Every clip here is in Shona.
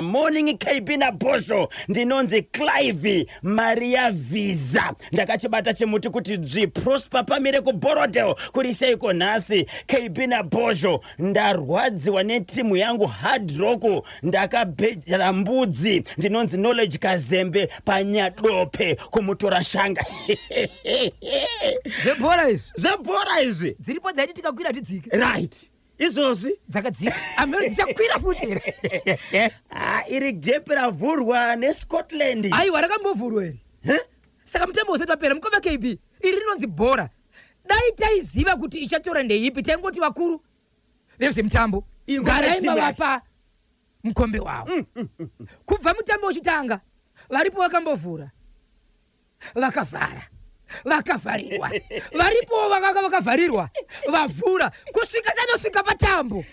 Morning KB na Bosho ndinonzi Clive Maria Visa ndakachibata chimuti kuti Prosper pamire ku Borodale kuri seiko nhasi KB na Bosho ndarwadziwa netimu yangu Hard Rock ndakabhejera mbudzi ndinonzi Knowledge Kazembe panyadope kumutora shanga Zebora izvi dziripo dzaiti tikakwira tidzike right izvozvi dzakadzika amene dzichakwira futi iri gepe ravhurwa neScotland aiwa rakambovhurwa iri saka mutambo usati wapera mukoma KB iri rinonzi bhora dai taiziva kuti ichatora ndeipi taingoti vakuru vezvemutambo ngaraimba vapa mukombe wavo kubva mutambo uchitanga varipo vakambovhura vakavhara vakavharirwa varipo vakavharirwa vavhura kusvika tanosvika patambo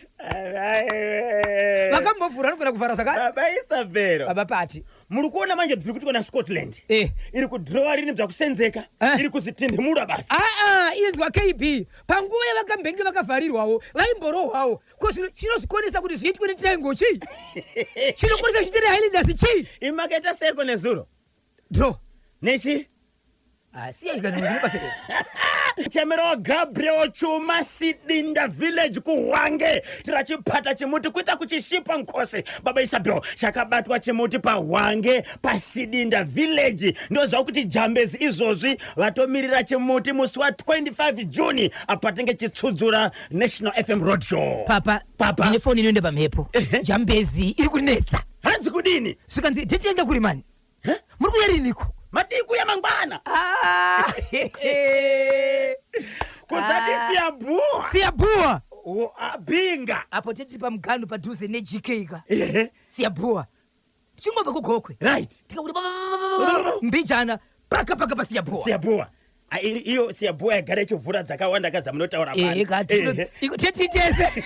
vakambovhura nogona kuvhara zvakare abaisabvero abapati muri kuona manje tiri kuti kona Scotland iri kudhrowa rini bvakusenzeka iri kuzitindimura basi inzwa KB panguva yavakambenge vakavharirwawo vaimborohwawo chinozvikonesa kuti zviitwe netriangle chii chinokonesa zviitire Highlanders chii imakaita seko nezuro draw nechi Chamero Gabriel Chuma Sidinda Village kuwange tirachipata chimuti kuita kuchishipa nkose baba Isabel chakabatwa chimuti pawange pasidinda Village ndoza kuti Jambezi izozvi vatomirira chimuti musi wa 25 June apatenge chitsudzura National FM Road Show papa ine phone inoende pamhepo Jambezi iri kunetsa hanzi kudini sikanzi titiende kuri mani muri kuyariniko matiku ya mangwana kusati siyabua abinga apo teti pa mgano padhuze neGK ka siyabua chingobva kugokwe right tikakuti mbijana paka pasiyabua iyo siyabua yagara chovhura dzakawanda kadza munotaura pano teti tese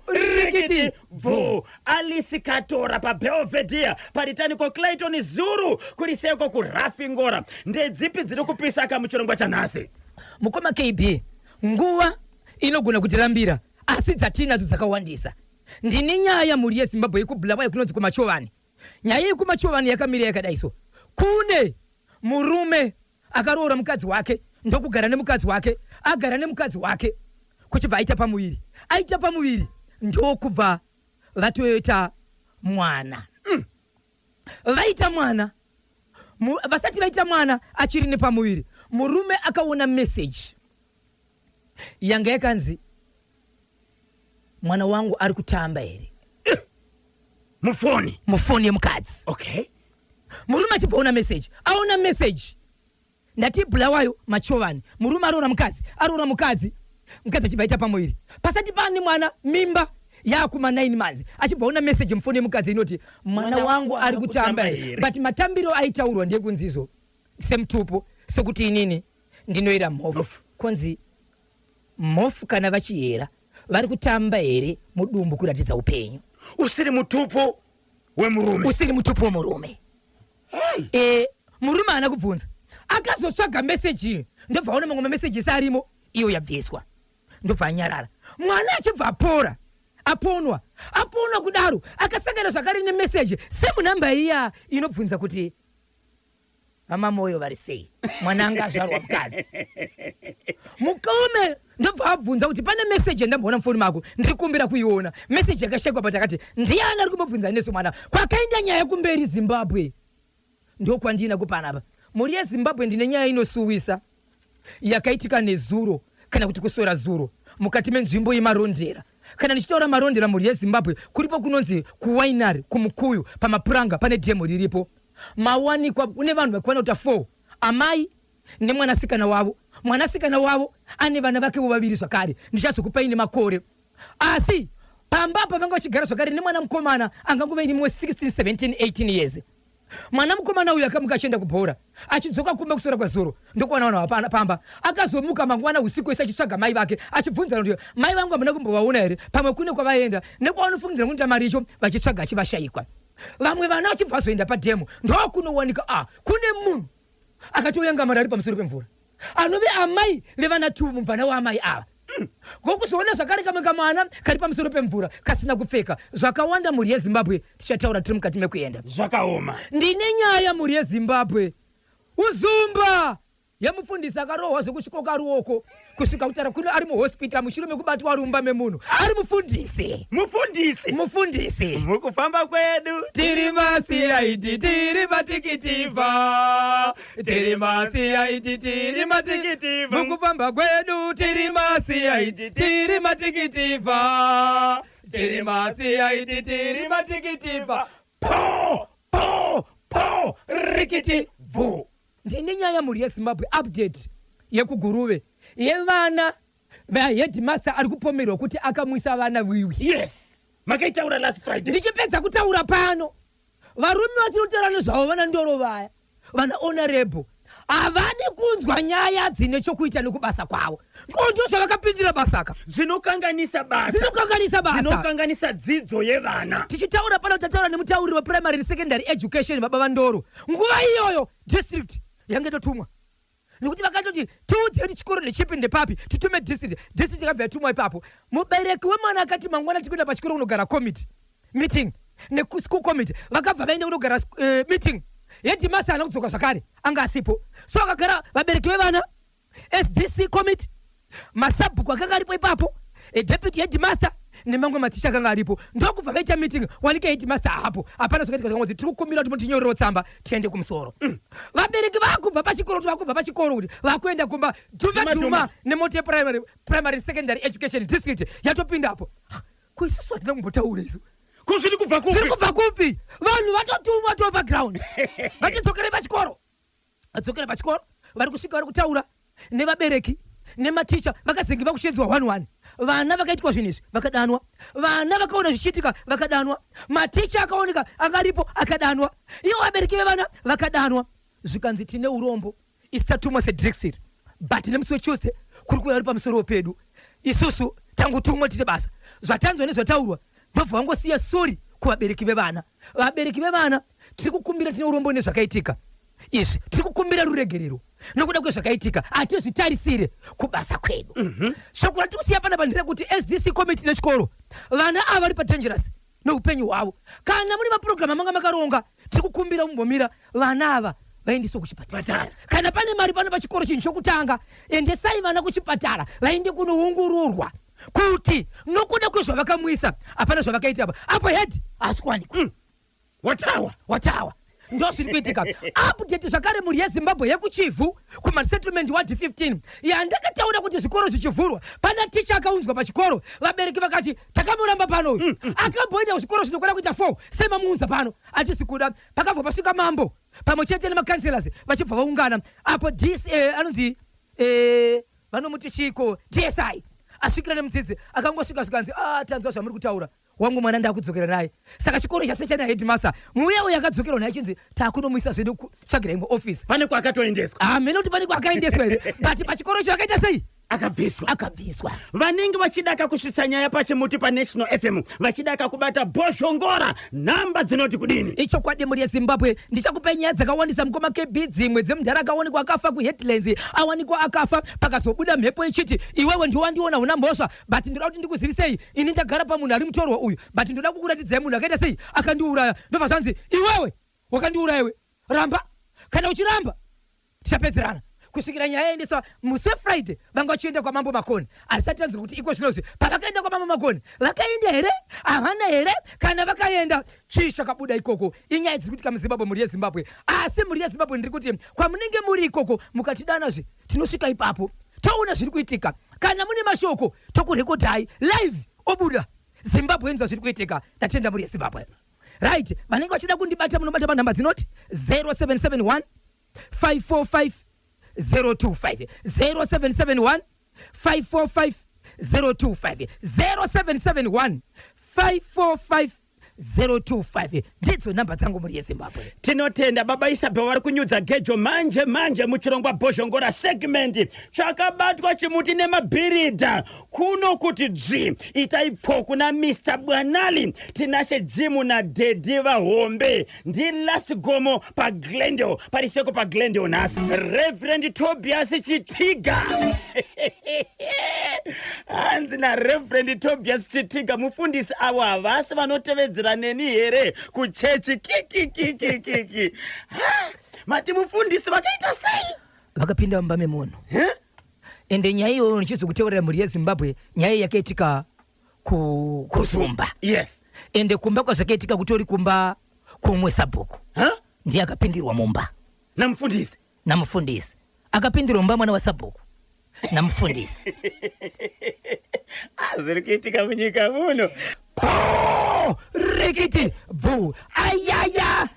rikiti vu Alice Katora pa Belvedere paritani ko Clayton Zuru kuri seko ku Rafingora ndedzipi dziri kupisa ka muchirongwa chanhasi mukoma KB nguva inogona kutirambira asi dzatinadzo dzakawandisa ndine nyaya muri yeZimbabwe ikubulawayo kunonzi kumachovani nyaya yekumachovani yakamira yakadaiso kune murume akaroora mukadzi wake ndokugara nemukadzi wake agara nemukadzi wake kuchibva aita pamuviri ndokubva vatoita mwana vaita mwana vasati vaita mwana achiri nepamuviri murume akaona message yanga yakanzi mwana wangu ari kutamba here mufoni yemukadzi murume achibvaona message aona message ndati bulawayo machovani murume aroora mukadzi achibva aita pamuviri pasati pane mwana mimba yakuma 9 months achibvaona message mufoni yemukadzi inoti mwana wangu ari kutamba but matambiro aitaurwa ndekunzizo semutupu sekuti inini ndinoira mhofu konzi mhofu kana vachiyera vari kutamba here mudumbu kuratidza upenyu usiri mutupu womurume murume haana kubvunza akazotsvaga message ndobva aona mamwe mamessages arimo iyo yabviswa ndobva anyarara mwana achibva aponwa kudaro akasangana zvakare nemeseji semunhamba iya inobvunza kuti mama moyo vari sei mwana anga azvarwa mukadzi mukaume ndobva abvunza kuti pane meseji yandamboona mufoni mako ndiri kumbira kuiona meseji yakashekwa but akati ndiani ari kumbobvunza nesu mwana kwakaenda nyaya kumberi Zimbabwe ndokwandina kupanapa muri yeZimbabwe ndine nyaya inosuwisa yakaitika nezuro kana kuti kuswera zuro mukati menzvimbo yemarondera kana nichitaura marondera muri yeZimbabwe kuripo kunonzi kuwainari kumukuyu pamapuranga pane dhemu riripo mawanikwa une vanhu vakwana kuta 4 amai nemwanasikana wavo ane vana vakewo vaviri zvakare ndichazokupai nemakore asi pambapa vanga vachigara zvakare nemwana mukomana anganguva inimwe 16 17 18 years mwana mukomana uyu akamuka achienda kubhora achidzoka kumbe kusora kwazuro ndokuwana vanhu pamba akazomuka mangwana usiku ese achitsvaga mai vake achibvunza kuti mai vangu hamuna kumbovaona here pamwe kune kwavaenda nekwavanofungira kuita mari icho vachitsvaga achivashayikwa vamwe vana vachibva vazoenda padhemu ndokunowanika kune munhu akatouya ngamara ari pamusoro pemvura anove amai vevana 2 mubvana waamai ava Ngokuzoona zvakare kamwe kamwana kari pamusoro pemvura kasina kupfeka. Zvakawanda mhuri yeZimbabwe tichataura tiri mukati mekuenda. Zvakaoma. Ndine nyaya mhuri yeZimbabwe. Uzumba yamufundisi akarohwa zvekuchikoka ruoko kusvika kutara kuno ari muhospital mushure mekubatwa rumba memunhu. Ari mufundisi Mukufamba kwedu tiri masiyaiti tiri matikitiva, tiri masiyaiti tiri matikitiva, mukufamba kwedu tiri masiyaiti tiri matikitiva, tiri masiyaiti tiri matikitiva, po rikiti vu. Ndine nyaya mhuri yeZimbabwe update yekuguruve yevana headmaster ari kupomerwa kuti akamwisa vana wiwi. Yes, makaitaura last Friday. Ndichipedza kutaura pano, varume vatinotaura nezvavo vana ndoro vaya, vana honorable havadi kunzwa nyaya dzine chokuita nekubasa kwavo. Ndizvo zvavakapindira basaka. Zvinokanganisa dzidzo yevana. Tichitaura pano tataura nemutauriri weprimary and secondary education baba vandoro. Nguva iyoyo district yange totumwa. Nekuti vakatoti tiudzeni chikoro nechipinde papi titume district yakabva yatumwa ipapo. Mubereki wemwana akati mangwana tikuenda pachikoro kunogara committee meeting school committee vakabva vaenda kunogara meeting. Headmaster ana kudzoka zvakare anga asipo. So vakagara vabereki vevana SDC committee, masabhuku akanga aripo ipapo, deputy headmaster nemamwe maticha akanga aripo. Ndokubva vaita meeting wanike headmaster hapo. Hapana zvakaita kuti tiri kukumbira kuti mutinyorere tsamba tiende kumusoro. Vabereki vakubva pachikoro kuti vakuenda kumba dhuma nemoto primary secondary education district yatopindapo. Kuisusu hatina kumbotaura isu. Zviri kubva kupi? Vanhu vatotumwa topa ground. Vatidzokere pachikoro. Vadzokere pachikoro vari kusvika vari kutaura nevabereki nematicha vakazengiva kushedzwa 1-1. Vana vakaitwa zvinhu izvi vakadanwa. Vana vakaona zvichiitika vakadanwa. Maticha akaoneka angaripo akadanwa. Ivo vabereki vevana vakadanwa. Zvikanzi tine urombo isitatumwa sedistrict, but nemusi weChuze kuri kuuya uri pamusoro pedu. Isusu tangutumwa tite basa. Zvatanzwa nezvataurwa ndobva vangosiya sori kuvabereki vevana. Vabereki vevana tiri kukumbira tine urombo nezvakaitika izvi, tiri kukumbira ruregerero nokuda kwezvakaitika. Hatizvitarisire kubasa kwedu. Shoko ratiri kusiya panapa nderekuti SDC committee nechikoro vana ava vari padangerous neupenyu hwavo. Kana muri mapurogiramu amanga makaronga tiri kukumbira mumbomira vana ava vaendeswe kuchipatara. Kana pane mari pano pachikoro chinhu chokutanga, endesai vana kuchipatara vaende kunoongororwa kuti nokuda kwezvavakamwisa hapana zvavakaita apo head hasi kuwanikwa. Watawa ndo zviri kuitika. Update zvakare mhuri yeZimbabwe yekuchivhu kumasettlement ward 15 yandakataura kuti zvikoro zvichivhurwa. Pana ticha akaunzwa pachikoro, vabereki vakati takamuramba pano uyu akamboita zvikoro zvinokwana kuita 4 semamuunza pano atisi kuda. Pakabva pasvika mambo pamwe chete nemakanselas vachibva vaungana apo anonzi vanomuti chiko DSI asvikira nemudzidzi akangosvika zvikanzi tanzwa zvamuri kutaura wangu mwana ndakudzokera naye. Saka chikoro chase chana headmaster muya uyu akadzokerwa naye chinzi takunomwisa zvedu kutsvagira imwe office. Pane kwakatoendeswa. Amene kuti pane kwakaendeswa here. But pachikoro icho akaita sei? Akabviswa. Vanenge vachidaka kusvitsa nyaya pachimuti paNational FM vachidaka kubata bhoshongora namba dzinoti kudini. Icho kwadi mhuri yeZimbabwe ndichakupa nyaya dzakawandisa mukoma KB dzimwe dzemudhara akaonekwa akafa kuheadlands awanikwa akafa pakazobuda mhepo ichiti iwewe ndiwandiona huna mhosva but ndoda kuti ndikuzivisei ini ndagara pamunhu ari mutorwa uyu but ndoda kukuratidzai munhu akaita sei akandiuraya. Ndobva zvanzi iwewe wakandiuraya iwe ramba, kana uchiramba tichapedzerana. Kusvikira nyaya yaendeswa musi weFriday vanga vachienda kwamambo Makoni. Asati tanzwa kuti iko zvinozvi pavakaenda kwamambo Makoni vakaenda here havana here, kana vakaenda chii chakabuda ikoko. Inyaya dziri kuitika muZimbabwe mhuri yeZimbabwe. Asi mhuri yeZimbabwe ndiri kuti kwamunenge muri ikoko mukatidanazve tinosvika ipapo taona zviri kuitika. Kana mune mashoko tokurekodhai live obuda Zimbabwe enzwa zviri kuitika. Ndatenda mhuri yeZimbabwe. Right, vanenge vachida kundibata munobata panhamba dzinoti 0771 545 025 0771 545 025 0771 545 025 ndidzo namba dzangu muri yeZimbabwe. Tinotenda baba Isabel vari kunyudza gejo manje muchirongwa bhoshongora segment chakabatwa chimuti nemabhiridha kuno kuti dzvi itaipfo kuna Mr. Bwanali tinashe jimu na Dedi Vahombe ndilasigomo pa Glendale pariseko pa Glendale nasi Reverend Tobias Chitiga hanzi naReverend Tobias Chitiga mufundisi avo havasi vanotevedzera neni here kuchechi kiki. Mati mufundisi vakaita sei? Vakapinda mumba memunhu. Ende nyaya iyo nichizokuteurira mhuri yeZimbabwe, nyaya yakaitika kuzumba. Yes. Ende kumba kwazvakaitika kutori kumba kumwe sabhuku. Ndiye akapindirwa mumba namufundisi akapindirwa mumba mwana wasabhuku namufundisi. Zviri kuitika munyika muno. Rikiti bvu ayaya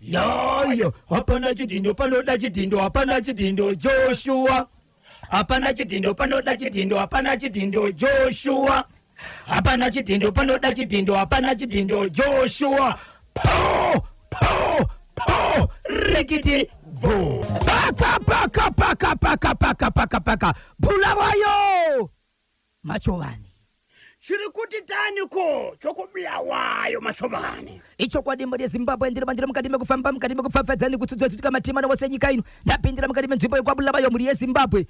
yoyo hapana chidindo panoda chidindo hapana chidindo Joshua hapana chidindo panoda chidindo hapana chidindo Joshua hapana chidindo panoda chidindo hapana chidindo Joshua po rikiti bvu paka bulawayo machovani. Shiri kuti taniko chokubulawayo machovani. Icho kwa dimba ya Zimbabwe ndiro mandiro mukati mekufamba mukati mekufafadzani kutsudzwa tutika matimana wose nyika ino ndapindira mukati menzvimbo yekwabulawayo muri yeZimbabwe.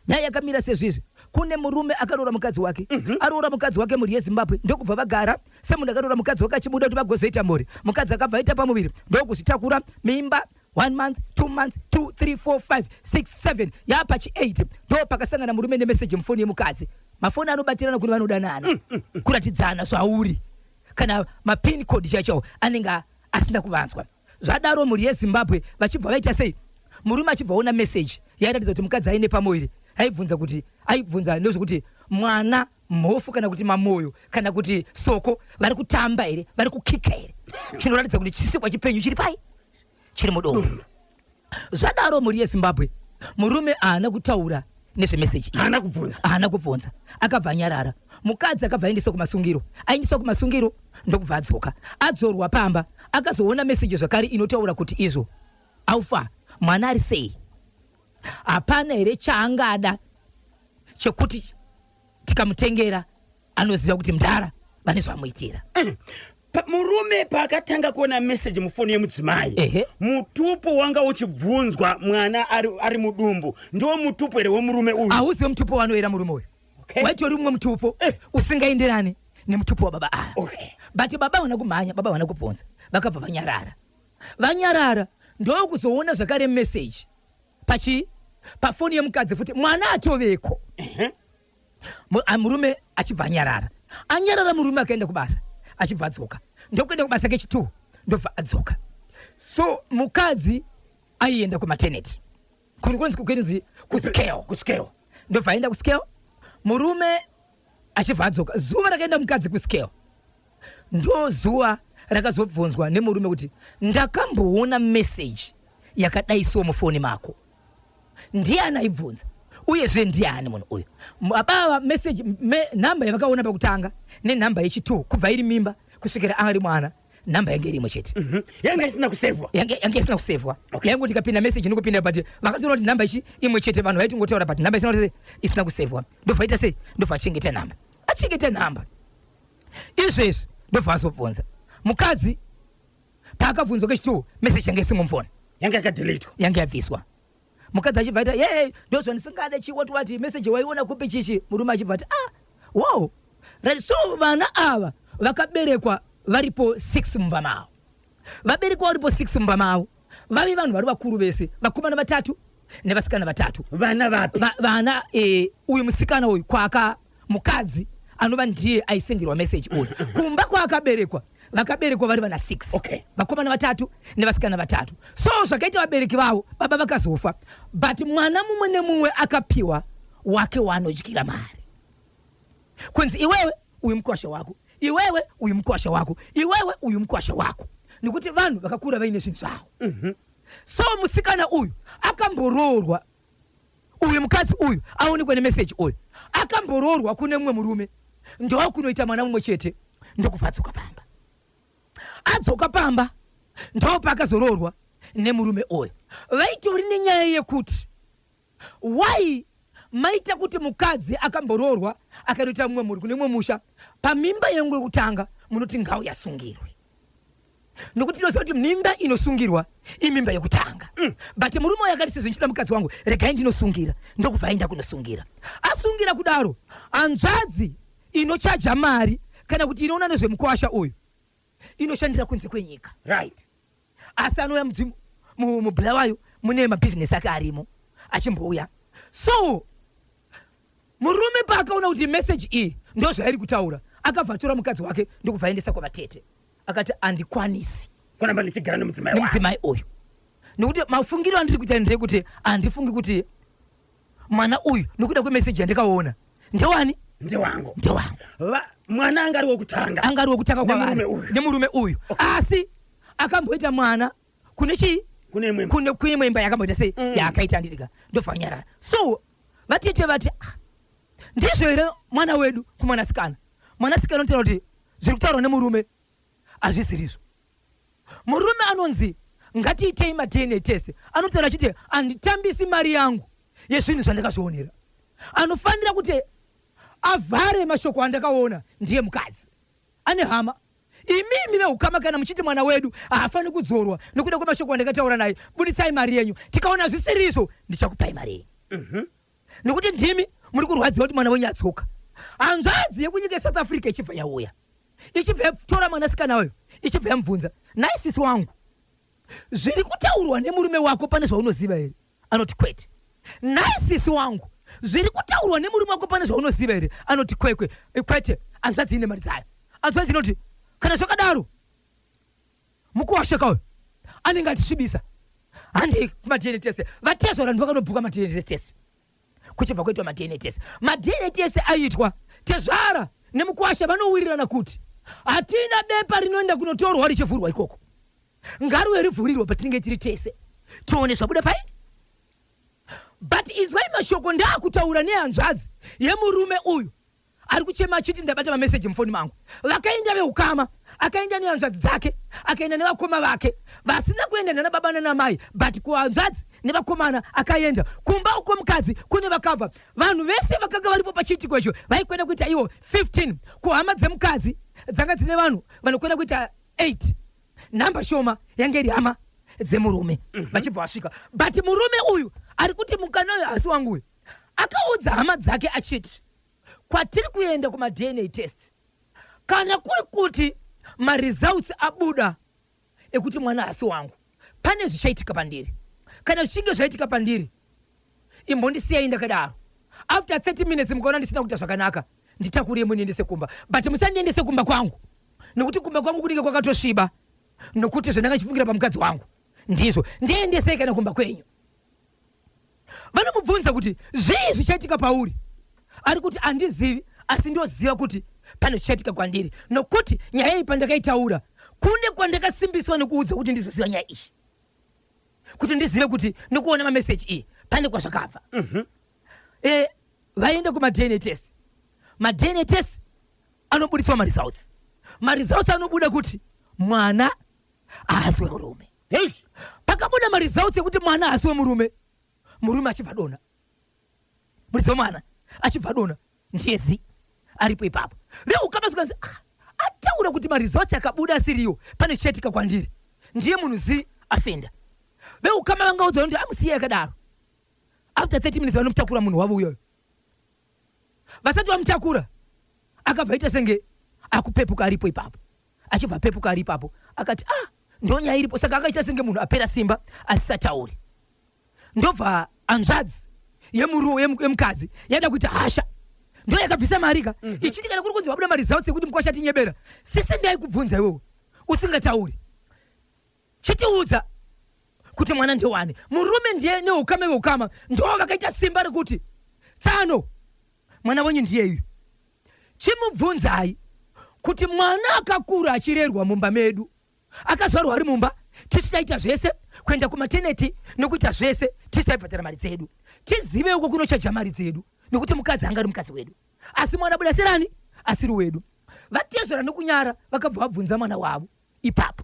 Nyaya yakamira sezvizvi. Kune murume akarora mukadzi wake. Arora mukadzi wake muri yeZimbabwe ndokubva vagara semunhu akarora mukadzi wake achibuda kuti vagozoita mhuri. Mukadzi akabva aita pamuviri ndokuzitakura mimba 1 month 2 months 2 3 4 5 6 7 yapa chi8 ndo pakasangana murume nemeseji mufoni yemukadzi. Mafoni anobatirana kuti vanodanana kuratidzana zvauri kana mapin code chacho anenge asina kuvanzwa. Zvadaro muri yeZimbabwe vachibva vaita sei? Murume achibva ona message yairatidza kuti mukadzi aine pamuviri aibvunza ndozvokuti mwana mhofu kana kuti mamoyo kana kuti soko vari kutamba here vari kukika here chinoratidza kuti chisikwa chipenyu chiri pai chiri mudomo. Zvadaro muri yeZimbabwe murume haana kutaura nezvemeseji haana kubvunza akabva nyarara. Mukadzi akabva aendeswa kumasungiro ndokubva adzoka adzorwa pamba akazoona meseji zvakare inotaura kuti izvo aufa mwana ari sei hapana here chaangada chekuti tikamutengera anoziva kuti mudhara vane zvamuitira. Murume paakatanga kuona meseji mufoni yemudzimai mutupo wanga uchibvunzwa mwana ari mudumbu ndiwo mutupo here wemurume uyu? Hauziwe mutupo wanoera murume uyu. Waitori mumwe mutupo usingaenderani nemutupo wababa aya. But baba wana kumhanya baba wana kubvunza vakabva vanyarara ndokuzoona zvakare meseji pafoni yemukadzi futi mwana atoveko. Murume achibva anyarara murume akaenda kubasa achibva adzoka ndokuenda kubasa kechi2 ndobva adzoka. So mukadzi aienda kumaternity kurinzi kuscale ndobva aenda kuscale. Murume achibva adzoka zuva rakaenda mukadzi kuscale ndo zuva rakazobvunzwa nemurume kuti ndakamboona message yakadaisiwa mufoni mako. Ndiani aibvunza uyezve ndiani munhu uyu? Abava message namba yavakaona pakutanga nenamba yechi2 kubva iri mimba kusvikira ari mwana namba yange irimo chete. Yange isina kusevwa yange kuti kapinda message nokupinda but vakatoona kuti namba ichi imwe chete vanhu vaitingotaura but namba isina kusevwa ndobva aita sei ndobva achengeta namba izvezvi ndobva azobvunza mukadzi paakabvunzwa kechi2 message yange isimo mufoni yange yabviswa. Mukadzi achibva aita ndozva ndisingade chiwati message waiona kupi chichi. Murume achibva ati wow right. So vana ava vakaberekwa varipo 6 mumba mavo. Vaberekwa varipo 6 mumba mavo vavi vanhu vari vakuru vese vakomana 3 nevasikana 3. Vana vapi? Vana uyu musikana uyu kwaka mukadzi anova ndiye aisengerwa message uyu kumba kwaakaberekwa vakaberekwa vari vana 6 vakomana 3 nevasikana 3. So zvakaita vabereki vavo baba vakazofa but mwana mumwe nemumwe akapiwa wake waanodyira mari kunzi iwewe uyu mukwasha wako iwewe uyu mukwasha wako iwewe uyu mukwasha wako nekuti vanhu vakakura vaine zvinhu zvavo. So musikana uyu akambororwa uyu mukadzi uyu aonekwe nemeseji uyu akambororwa kune mumwe murume ndokunoita mwana mumwe chete ndokubva adzoka pamba ndopakazororwa nemurume uyu. Vaitori nenyaya yekuti why maita kuti mukadzi akambororwa akanoita mumwe muri kune mumwe musha pamimba yengu yekutanga munoti ngau yasungirwe. nokuti inoziva kuti mimba inosungirwa imimba yekutanga. But murume uyu akati sizvinchida mukadzi wangu, regai ndinosungira. Ndokubva aenda kunosungira. Asungira kudaro, hanzvadzi inochaja mari kana kuti inoona nezvemukwasha uyu inoshandira kunze kwenyika. Right. Asi anouya mubhulawayo mune mabhizinesi ake arimo achimbouya. So murume paakaona kuti message iyi ndo zvairi kutaura, akabva atora mukadzi wake ndokubva aendesa kwavatete. Akati andikwanisi Kuramba ndichigara nemudzimai uyu. Nokuti mafungiro andiri kuita ndekuti andifungi kuti mwana uyu nokuda kwemeseji yandikaona ndewani? Ndewangu. Ndewangu. Mwana angari wokutanga. Angari wokutanga kwa vari. Nemurume uyu. Asi akamboita mwana kune chii? Kune imba yakamboita sei? Yakaita ndidika. Ndofanyara. So vatete vati ndizvo here mwana wedu kumwanasikana. Mwanasikana unotaura kuti zviri kutaurwa nemurume hazvisirizvo. Murume anonzi ngatiitei ma-DNA test. Anotaura achiti handitambisi mari yangu yezvinhu zvandakazvionera. Anofanira kuti avhare mashoko andakaona ndiye mukadzi. Ane hama. Imimi veukama kana muchiti mwana wedu haafani kudzorwa nokuda kwemashoko andakataura naye, buditsai mari yenyu. Tikaona zvisirizo ndichakupai mari yenyu. Nokuti ndimi muri kurwadziwa kuti mwana wenyu atsoka. Hanzvadzi yekunyika South Africa ichibva yauya. Ichibva yatora mwanasikana wayo. Ichibva yamubvunza, naisisi wangu, zviri kutaurwa nemurume wako pane zvaunoziva here? Anoti kwete. Naisisi wangu, zviri kutaurwa nemurume wako pane zvaunoziva here? Anoti kwete. Hanzvadzi ine mari dzayo. Hanzvadzi inoti kana zvakadaro mukuwasha kauyo anenge atisvibisa. Handi kuma-DNA test. Vatezora ndvakanobhuka ma-DNA test. Kuchibva kwaitwa ma-DNA test. Ma-DNA test aitwa tezvara nemukuwasha vanowirirana kuti hatina bepa rinoenda kunotorwa richivhurwa ikoko. Ngaruwe rivhurirwa patinenge tiri tese. Tione zvabuda pai. But inzwai mashoko ndaakutaura nehanzvadzi yemurume uyu ari kuchema achiti ndabata mameseji mufoni mangu. Vakaenda veukama, akaenda nehanzvadzi dzake, akaenda nevakoma vake, vasina kuenda nana baba nana mai, but kuhanzvadzi nevakomana akaenda. Kumba uko mukadzi kune vakabva. Vanhu vese vakanga varipo pachiitiko icho vaikwenda kuita iwo 15. Kuhama dzemukadzi dzanga dzine vanhu vanokwenda kuita 8. Namba shoma yange iri hama dzemurume vachibva vasvika. But murume uyu ari kuti mukana uyu hasi wangu uyu akaudza hama dzake achiti kwatiri kuenda kuma-DNA test, kana kuri kuti ma-results abuda ekuti mwana hasi wangu, pane zvichaitika pandiri. Kana zvichinge zvaitika pandiri, imbondisiyai ndakadaro. After 30 minutes mukaona ndisina kuita zvakanaka, nditakuriye muniendese kumba. But musandiendese kumba kwangu, nokuti kumba kwangu kunenge kwakatosviba, nokuti zvandakachifungira pamukadzi wangu ndizvo. Ndiendesei kana kumba kwenyu. Vanomubvunza kuti zvii zvichaitika pauri? Ari kuti handizivi, asi ndoziva kuti pane zvichaitika kwandiri, nokuti nyaya iyi pandakaitaura kune kwandakasimbiswa nekuudza kuti ndizoziva nyaya iyi, kuti ndizive kuti nokuona mameseji iyi pane kwazvakabva. Vaenda kuma-DNA test. Ma-DNA test anobudiswa ma-results. Ma-results anobuda kuti mwana haasi wemurume. Pakabuda ma-results ekuti mwana haasi wemurume, murume achibva dona. Muridzi mwana achibva dona ndiyezi aripo ipapo. Veukama zikanzi ataura kuti ma-results akabuda asiriyo, pane chichaitika kwandiri, ndiye munhu zi afenda. Veukama vangaudza kuti amusiyai akadaro. After 30 minutes vanomutakura munhu wavo uyoyo. Vasati vamutakura akabva ita senge akupepuka aripo ipapo. Achibva pepuka ari ipapo akati ndonyaya iripo. Saka akaita senge munhu apera simba asisatauri. Ndobva hanzvadzi yemukadzi yada kuita hasha, ndo yakabvisa marika. Ichiti kana kuri kunzi vabuda ma-results ekuti mukwasha tinyebera, sisi ndaikubvunza iwewe usingatauri. Chitiudza kuti mwana ndewani. Murume ndiye neukama veukama ndo vakaita simba rekuti tsano mwana wenyu ndiye iyu. Chimubvunzai kuti mwana akakura achirerwa mumba medu, akazvarwa ari mumba, tisitaita zvese kuenda kumaternity nokuita zvese tisitaipatara mari dzedu. Tizive uko kunochaja mari dzedu, nokuti mukadzi angari mukadzi wedu, asi mwana buda serani asiri wedu. Vatezora nokunyara vakabva vabvunza mwana wavo ipapo.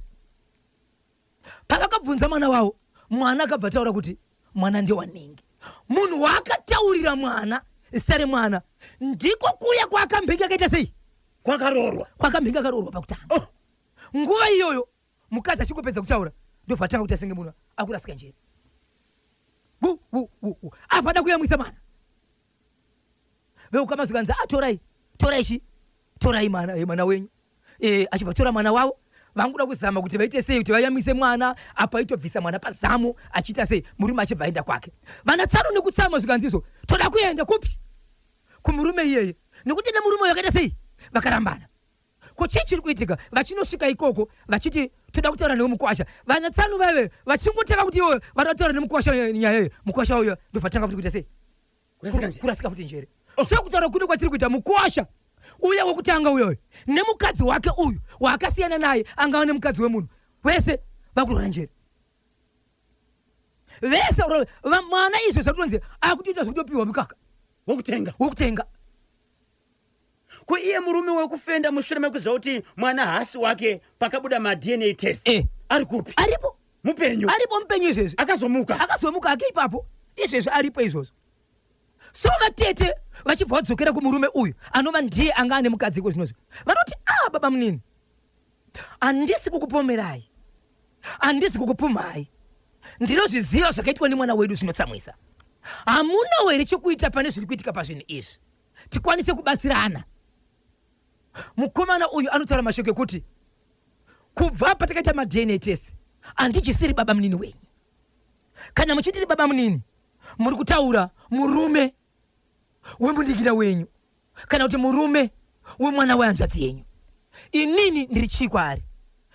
Pavakabvunza mwana wavo, mwana akabva taura kuti mwana ndewaningi. Munhu waakataurira mwana zita remwana ndiko kuya kwakambenga kaita sei? Kwakambenga akaroorwa pakutanga. Nguva iyoyo mukadzi achingopedza kutaura ndobva atanga kuti asenge muno akurasika njere apa ada kuyamwisa mwana veukamazikanza torai mwana wenyu achibva tora mwana wavo vanguda kuzama kuti vaite sei kuti vayamise mwana apa itobvisa mwana pazamu achiita sei murume achibva aenda kwake vana tsano nekutsama zvikanzizo toda kuenda kupi kumurume iyeye nekuti nemurume yakaita sei vakarambana ko chii chiri kuitika vachinosvika ikoko vachiti toda kutaura nemukwasha vana tsano vave vachingotaka kuti iwo vada kutaura nemukwasha nyaya mukwasha uyo ndovatanga kuti kuita sei kurasika futi njere sekutaura kuno kwatiri kuita mukwasha uye wokutanga uyoyo nemukadzi wake uyu waakasiyana naye angava nemukadzi wemunhu vese vakurora njere vese mwana izvo zvatonzi akutoita zvokutopiwa mukaka wokutenga ko iye murume wekufenda mushure mekuziva kuti mwana hasi wake pakabuda madna test ari kupi aripo mupenyu izvezvi akazomuka ake ipapo izvezvi aripo izvozvo so vatete vachibva vadzokera kumurume uyu anova ndiye anga ane mukadzi iko zvinozvo vanoti baba munini handisi kukupomerai handisi kukupumhai ndinozviziva zvakaitwa nemwana wedu zvinotsamwisa hamunawo here chekuita pane zviri kuitika pazvinhu izvi tikwanise kubatsirana mukomana uyu anotaura mashoko ekuti kubva patakaita madna test handichisiri baba munini wenyu kana muchitiri baba munini muri kutaura murume wemunin'ina wenyu kana kuti murume wemwana wehanzvadzi yenyu inini ndiri chikwari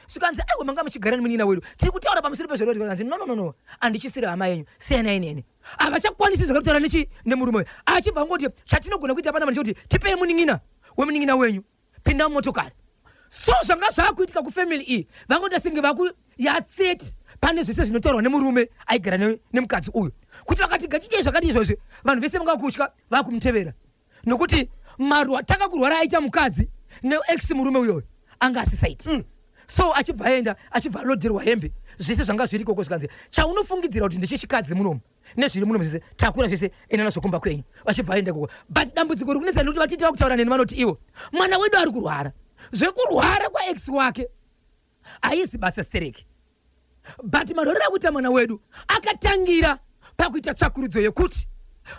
svikanzi aiwa manga muchigara nemunin'ina wedu tiri kutaura pamusoro pezvoroti no handichisiri hama yenyu siyanai nene havachakwanisi zvakataura nemurume weyu achibva ngoti chatinogona kuita pana mani chokuti tipei munin'ina wemunin'ina wenyu pinda mumotokari so zvanga zvaakuitika kufamily iyi vangoti senge ya 30 pane zvese zvinotaurwa nemurume aigara nemukadzi uyu kuti vakati gatiitei zvakati izvozvi vanhu vese vanga kutya vakumutevera nokuti maruwa taka kurwara aita mukadzi neex murume uyoyo anga asisaiti so achibva aenda achibva alodherwa hembe zvese zvanga zviri koko zvikanzi chaunofungidzira kuti ndechechikadzi munomu nezviri munomu zvese takura zvese ena nazokumba kwenyu vachibva aenda koko but dambudziko rikunetsa nekuti vatiti vakutaura neni vanoti iwo mwana wedu ari kurwara zvekurwara kwaex wake haisi basa stereki but marorero akuita mwana wedu akatangira pakuita tsvakurudzo yekuti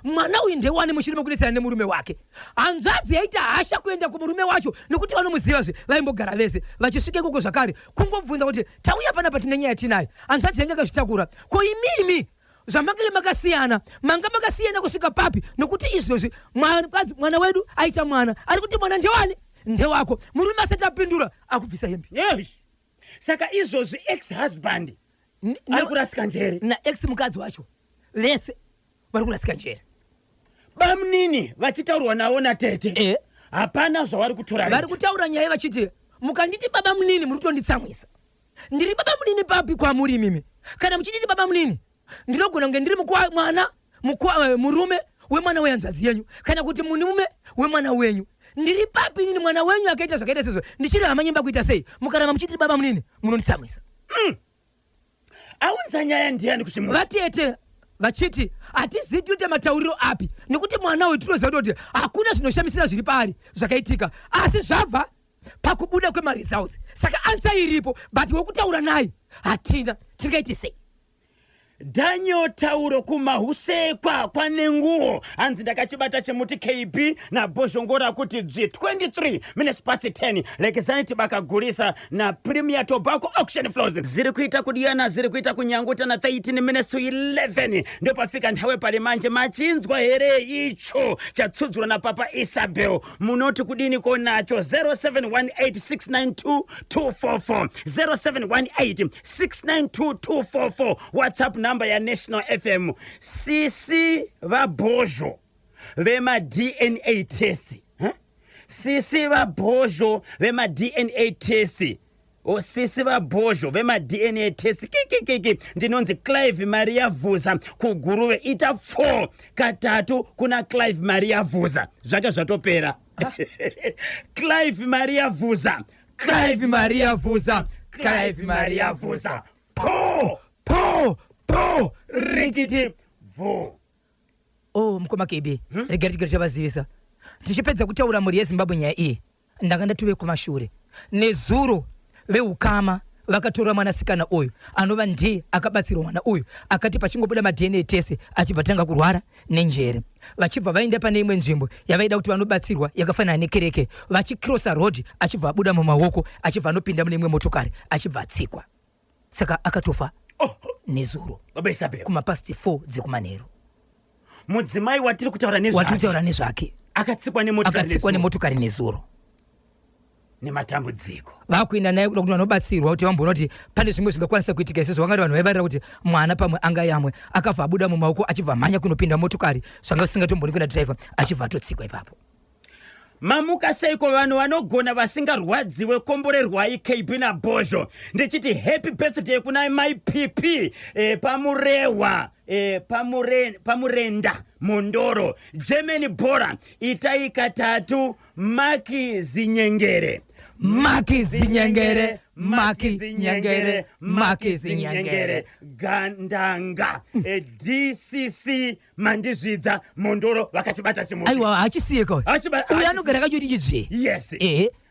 mwana uyu ndewane mushure mekunetsana nemurume wake hanzvadzi yaita hasha kuenda kumurume wacho nekuti vanomuzivazve vaimbogara vese vachisvika ikoko zvakare kungobvunza kuti tauya panapa tine nyaya tinayo hanzvadzi yange akazvitakura ko imimi zvamange makasiyana manga makasiyana kusvika papi nokuti izvozvi mwana wedu aita mwana ari kuti mwana ndewani ndewako murume asati apindura akubvisa hembe saka izvozvi ex husband ari kurasika njere naex mukadzi wacho vese vari kurasika njere bamunini vachitaurwa navo natete hapana zvavari kutora vari kutaura nyaya vachiti mukanditi baba munini muri kutonditsamwisa ndiri baba munini papi kwamuri imimi kana muchititi baba munini ndinogona kunge ndiri murume wemwana wehanzvadzi yenyu kana kuti murume wemwana wenyu ndiri papi nini mwana wenyu akaita zvakaita sezvo ndichiri hama nyemba kuita sei mukarama muchitiri baba munini munonditsamwisa aunza nyaya ndiani kuti vatete vachiti hatizivi toita matauriro api nekuti mwana uyu tinoziva kuti hakuna zvinoshamisira zviri paari zvakaitika asi zvabva pakubuda kwemaresults saka ansa iripo but wokutaura naye hatina tingaiti sei Daniel tauro kumahusekwa kwanenguo hanzi ndakachibata chemuti KB na Bozhongora kuti 23 minutes past 10 lekezani tibakagulisa na Premier Tobacco Auction Floors ziri kuita kudiana ziri kuita kunyanguta na 13 minutes to 11 ndio pafika nthawe pale manje machinzwa here icho chatsudzura na Papa Isabel munoti kudini konacho 0718692244 0718692244 WhatsApp number ya National FM Sisi Vabojo vema DNA test Sisi Vabojo vema DNA test Sisi Vabojo vema DNA test kiki ndinonzi Clive Maria Vuza kuguruwe ita 4 katatu kuna Clive Maria Vuza zvaka zvatopera Clive Maria Vuza Clive Maria Vuza Clive Maria Vuza po rikiti vo mukoma KB regatigari chavazivisa tichipedza kutaura muri yeZimbabwe nyaya iyi ndanga ndatuve kumashure nezuro veukama vakatora mwanasikana uyu anova ndiye akabatsirwa mwana uyu akati pachingobuda madna tese achibva tanga kurwara nenjere. Vachibva vaenda pane imwe nzvimbo yavaida kuti vanobatsirwa yakafanana nekereke, vachikrosa road achibva abuda mumaoko achibva anopinda mune imwe motokari achibva atsikwa. Saka akatofa nezuro kumapasti 4 dzekumanheru. Mudzimai watiri kutaura nezvake akatsikwa nemotokari nezuro nematambudziko. Vakuenda naye kuda kuti vanobatsirwa kuti vamboona kuti pane zvimwe zvingakwanisa kuitika izvo. Vangati vanhu vaivarira kuti mwana pamwe anga yamwe akabva abuda mumaoko achibva mhanya kunopinda motokari zvanga usingatomboni kuna dhiraivha achibva atotsikwa ipapo. Mamuka seiko vanhu vanogona vasingarwadziwe komborerwai KB naBhozho. Ndichiti happy birthday kuna mai PP pamurewa pamurenda Mondoro Germany Bora Itai Katatu Maki Zinyengere Gandanga DCC Mandizvidza Mondoro vakachibata chimuti. Aiwa achisiyeko uyu anogara kachoti chidzi. Yes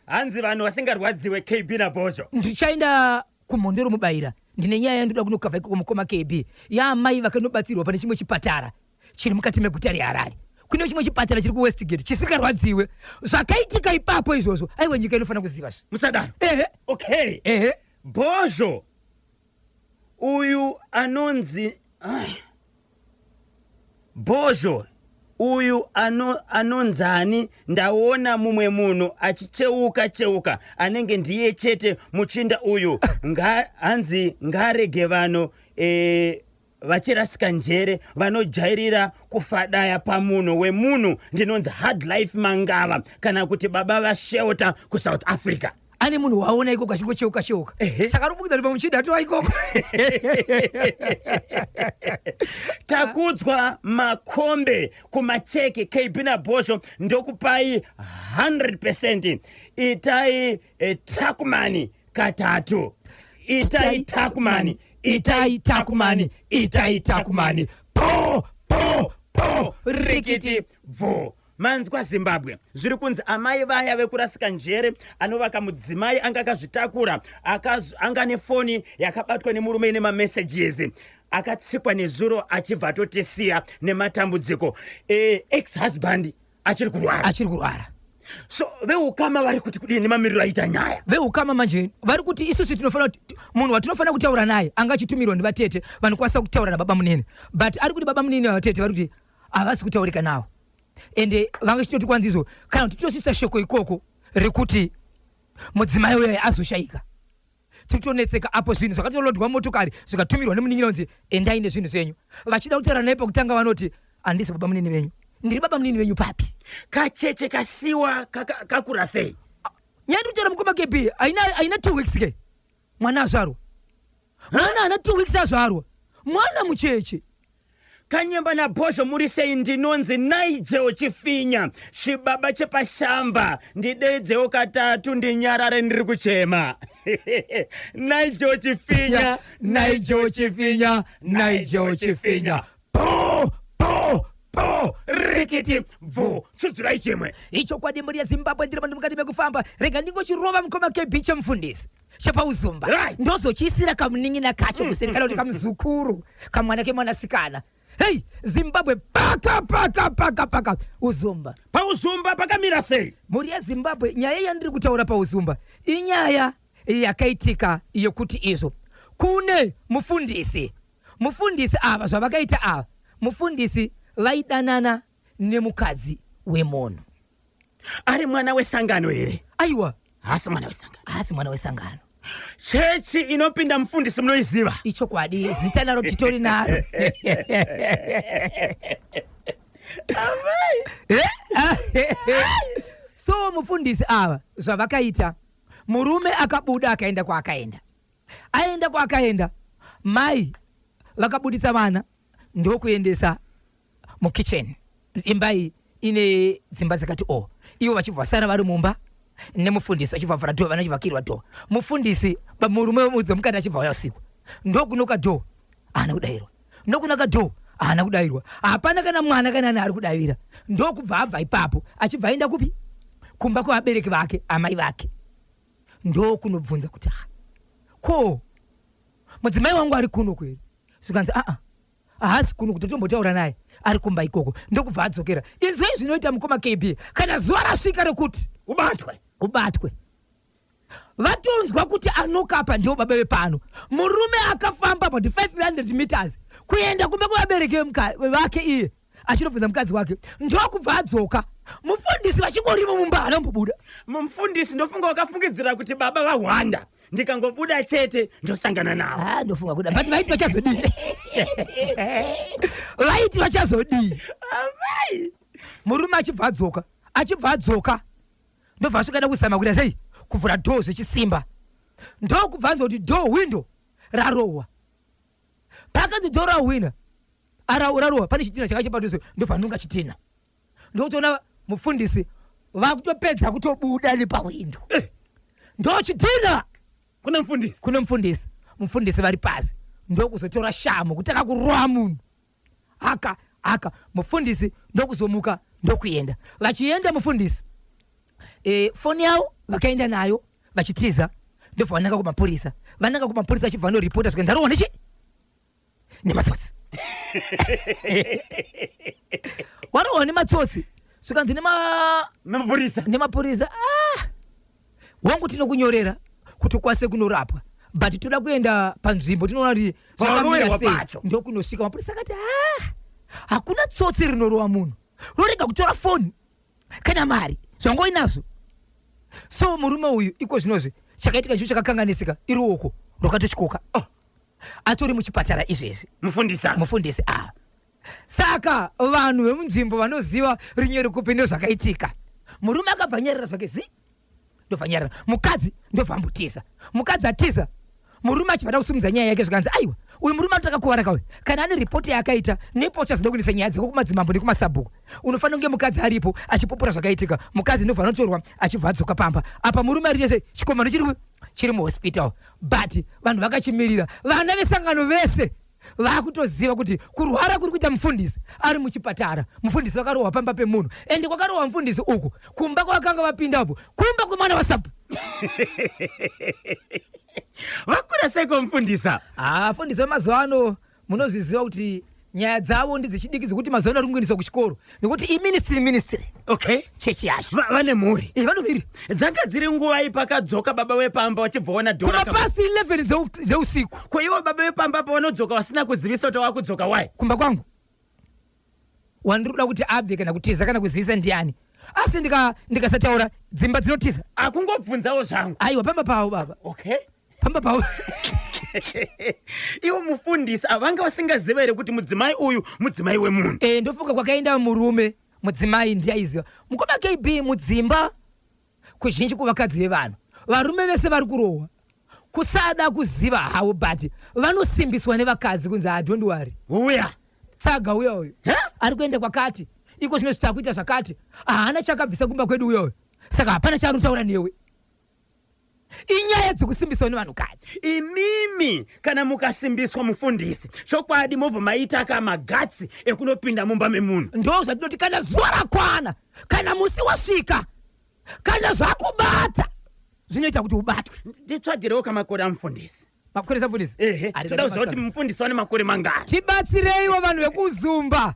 hanzi vanhu vasingarwadziwe KB naBhozho. Ndichaenda kumondoro mubayira ndine nyaya yandoda kunokabva kumukoma KB yaamai vakanobatsirwa pane chimwe chipatara chiri mukati meguta reHarare. Kune chimwe chipatara chiri kuWestgate chisingarwadziwe zvakaitika ipapo izvozvo. Aiwa nyika inofana kuziva musadaro. Okay Bhozho uyu anonzi Bhozho uyu anonzani. Ndaona mumwe munhu achicheuka anenge ndiye chete muchinda uyu hanzi ngarege vanhu vachirasika njere vanojairira kufadaya pamunhu wemunhu. Ndinonzi hard life Mangava kana kuti baba vaShelter kuSouth Africa. Ane munhu waona ikoko achingocheuka saka arikubudza kuti pamuchinda atova ikoko. Takudzwa makombe kumacheke KB naBhozho ndokupai 100%. Itai Takumani katatu. Itai Takumani po rikiti vo. Manzwa Zimbabwe zviri kunzi amai vaya vekurasika njere anovaka mudzimai anga akazvitakura anga nefoni yakabatwa nemurume ine mamessages akatsikwa nezuro achibva atotisiya nematambudziko. Ex-husband achiri kurwara. So veukama vari kuti kudini mamiriro aita nyaya. Veukama manje vari kuti isusu tinofana munhu watinofana kutaura naye anga achitumirwa nevatete vanokwanisa kutaura nababa munene, but ari kuti baba munene navatete vari kuti havasi kutaurika nawo. Ende vanga chitoti kwanzizo kana kuti titosisa shoko ikoko rekuti mudzimai uyo azoshayika. Tiritonetseka apo zvinhu zvakatolodwa motokari zvikatumirwa nemuningira unzi endai nezvinhu zvenyu. Vachida kutaura naye pakutanga vanoti handisi baba munini venyu. Ndiri baba munini venyu papi? Kacheche kasiwa kakura sei? Nyandi kutaura mukoma KB aina 2 weeks ke. Mwana azvarwa. Mwana ana 2 weeks azvarwa. Mwana mucheche. Kanyemba naBhozho muri sei? Ndinonzi Nigel Chifinya chibaba chepashamba ndidedzewo katatu ndinyarare ndiri kuchema. Nigel Chifinya po rikiti vo tsudzurai chimwe. Icho kwadi muri yaZimbabwe ndiri vanhu mukati mekufamba rega ndingochirova mukoma KB chemufundisi chepauzumba ndozochisira kamunin'ina kacho kuseri kana kuti kamuzukuru kamwana kemwanasikana. Hey, Zimbabwe paka uzumba. Pauzumba pakamira sei? Muri yaZimbabwe nyaya yandiri kutaura pauzumba inyaya yakaitika yokuti izvo kune mufundisi ava zvavakaita ava mufundisi vaidanana nemukadzi wemunhu. Ari mwana wesangano here? Aiwa hasi mwana wesangano. Chechi inopinda mufundisi munoiziva? Icho kwadi zita naro titori naro. So mufundisi ava zvavakaita murume akabuda akaenda kwaakaenda mai vakabuditsa vana ndokuendesa mukitchen. Imba iyi ine dzimba dzakati ivo vachibva vasara vari mumba nemufundisi achibva vhara dhoo, vana chivakirwa dhoo. Mufundisi murume wemudzi mukati achibva uya usiku ndokunoka dhoo haana kudayirwa, ndokunaka dhoo haana kudayirwa, hapana kana mwana kana ani ari kudavira. Ndokubva abva ipapo achibva aenda kupi? Kumba kwevabereki vake amai vake. Ndokunobvunza kuti ko mudzimai wangu ari kuno kweri zvikanzi haasi kuno kuti tombotaura naye ari kumba ikoko ndokubva adzokera. Inzwei zvinoita mukoma KB kana zuva rasvika rekuti ubatwe vatonzwa kuti anokapa ndio baba vepano. Murume akafamba about 500 meters kuenda kumbe kuvabereki vake iye achinobvunza mukadzi wake ndokubva adzoka. Mufundisi vachingorimo mumba anombobuda. Mufundisi ndofunga wakafungidzira kuti baba vahwanda ndikangobuda chete ndosangana navo. Ndofunga kuda but vaiti vachazodii vaiti vachazodii. Murume achibva adzoka ndobva asvikaenda kuzama kuti sei kuvhura dhoo zvechisimba. Ndokubva anzwa kuti dhoo window rarohwa. Pakanzi dhoo rawina rarohwa pane chitina chakachipadhuze ndobva ndonga chitina. Ndokutoona mufundisi vakutopedza kutobuda nepawindo. Ndochitina kuna mufundisi vari pasi ndokuzotora shamo kutaka kuroha munhu aka mufundisi ndokuzomuka ndokuenda. Vachienda mufundisi foni yavo vakaenda nayo vachitiza ndobva vananga kumapurisa. Vananga kumapurisa achibva noripota svika ndarohwa nechi nematsotsi warohwa nematsotsi svika ndine nemapurisa. Wangu tinokunyorera kuti ukwanise kunorapwa but toda kuenda panzvimbo tinoona kuti zvakamira sei ndokunosvika. Mapurisa akati hakuna tsotsi rinorohwa munhu rorega kutora foni kana mari zvangoinazvo. So murume uyu iko zvinozve chakaitika ndicho chakakanganisika iruoko rwakatotyoka. Atori muchipatara izvezvi mufundisi saka vanhu vemunzvimbo vanoziva rinyeri kupi ndozvakaitika. Murume akabva nyarira zvake ndobva nyarira. Mukadzi ndobva ambutiza. Mukadzi atiza murume achibva kusumudza nyaya yake zvikanzi aiwa uyu murume atakakuwara kawe kana ane ripoti yakaita nepo uchazoda kunisa nyaya dzeko kumadzimambo nekumasabhuku unofanira kunge mukadzi aripo achipopora zvakaitika. Mukadzi ndobva anotorwa achibva adzoka pamba. Apa murume ari chese chikomano chiri muhospital but vanhu vakachimirira. Vana vesangano vese vakutoziva kuti kurwara kuri kuita mufundisi ari muchipatara. Mufundisi vakarohwa pamba pemunhu ende kwakarohwa mufundisi uku kumba kwakanga vapindapo kumba kwemwana wasapu. Vakura seiko mufundisa? Fundisi vemazuva ano munozviziva kuti nyaya dzavo ndidzichidiki dzekuti mazuva ano ari kungoendeswa kuchikoro nekuti iministry chechi yacho vane mhuri vanomiri dzanga dziri nguva ipakadzoka baba vepamba vachibvaona dhora pasi 11 dzeusiku. Ko ivo baba vepamba pavanodzoka vasina kuzivisa kuti vakudzoka wai kumba kwangu wandiri kuti abve kana kutiza kana kuzivisa ndiani. Asi ndikasataura dzimba dzinotiza akungobvunzawo zvangu. Aiwa pamba pavo baba pamba pavo iwo mufundisi avanga vasingaziva here kuti mudzimai uyu mudzimai wemunhu. Ndofunga kwakaenda murume mudzimai ndiaiziva. Mukoma KB mudzimba kuzhinji kuvakadzi vevanhu varume vese vari kurohwa kusada kuziva havo but vanosimbiswa nevakadzi kunzi don't worry uya tsaga uya uyu ari kuenda kwakati iko zvino zvitakuita zvakati haana chakabvisa kumba kwedu uya uyu saka hapana chaanotaura newe. Inyaya dzekusimbiswa nevanhukadzi. Imimi kana mukasimbiswa mufundisi chokwadi mobva maita magatsi ekunopinda mumba memunhu. Ndo zvatinoti kana zuva rakwana kana musi wasvika kana zvakubata zvinoita kuti ubatwe. Nditsvagirewo kamakore amufundisi. Makore samufundisi? Toda kuziva kuti mufundisi wane makore mangani. Tibatsireiwo vanhu vekuzumba.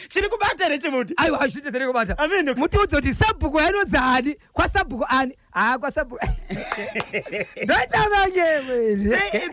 Chiri kubata here chimuti? Aiwa hazviti zviri kubata. Ameno. Mutiudze kuti sabhuku yanodzi ani kwasabhuku ani kwasabhuku ndoita manyewe 3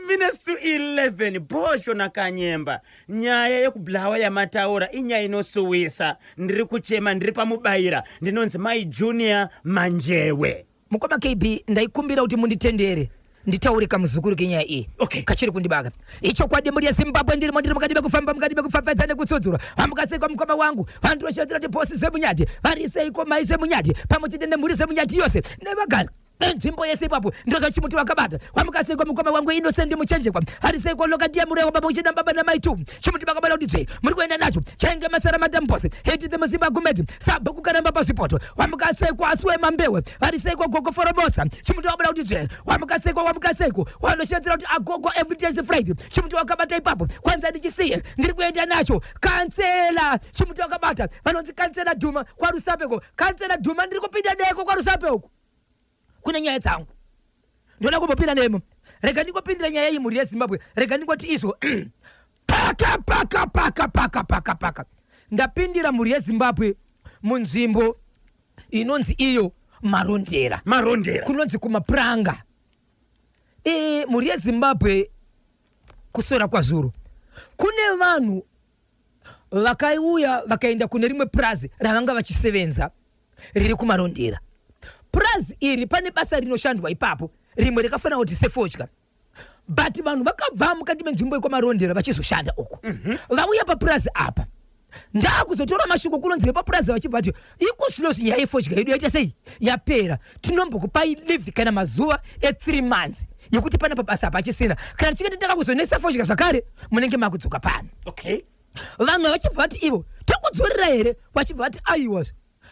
minutes to 11 Bosho naKanyemba nyaya yekubulawa yamataura inyaya inosuwisa. Ndiri kuchema ndiri pamubayira ndinonzi mai Junior Manjewe. Mukoma KB ndaikumbira kuti munditendere nditaure kamuzukuru kenyaya iyi kachiri kundibaga icho kwadi muri yaZimbabwe ndiri mukati bekufamba mukati bekufafadza nekutsodzura vamukaseka mukoma wangu vantu vachitira kuti posi zvemunyati variseiko mai zvemunyati pamwe nemhuri zvemunyati yose nevagari nzvimbo yese ipapo ndozva chimuti vakabata wamukaseko mukoma wangu Innocent Muchenjekwa hariseko lokatiya murewa baba uchida baba namai tu chimuti vakabata kuti dzve muri kuenda nacho chainge masara madambose heti dzemuzimba gumeti sabhuku karamba pazvipoto wamukaseko asiwe mambewe hariseko gogo foromosa chimuti vakabata kuti dzve wamukaseko wanoshedzera kuti agogo everyday Friday chimuti vakabata ipapo kwanza ndichisiye ndiri kuenda nacho kansela chimuti vakabata vanonzi kansela Dhuma kwaRusapeko kansela Dhuma ndiri kupinda deko kwaRusapeko. Kuna nyaya dzangu ndona kumbopinda nemo rega ndingopindira nyaya iyi muri yeZimbabwe rega ndingoti izvo paka ndapindira muri yeZimbabwe munzvimbo inonzi iyo marondera kunonzi kumapuranga muri yeZimbabwe kusora kwazuro kune vanhu vakauya vakaenda kune rimwe purazi ravanga vachisevenza riri kumarondera. Purazi iri pane basa rinoshandwa ipapo rimwe rakafanira kuti sefodya, but vanhu vakabva mukati menzvimbo yekumarondera vachizoshanda uko. Vauya papurazi apa ndakuzotora mashoko kunonzi vepapurazi vachibva kuti ikusvinozi nyaya yefodya yedu yaita sei yapera, tinombokupai leave kana mazuva e3 months yekuti pana pabasa apa achisina, kana tichinge takakuzonesa fodya zvakare munenge makudzoka pano. Vanhu vachibva vati ivo tokudzorera here, vachibva vati aiwa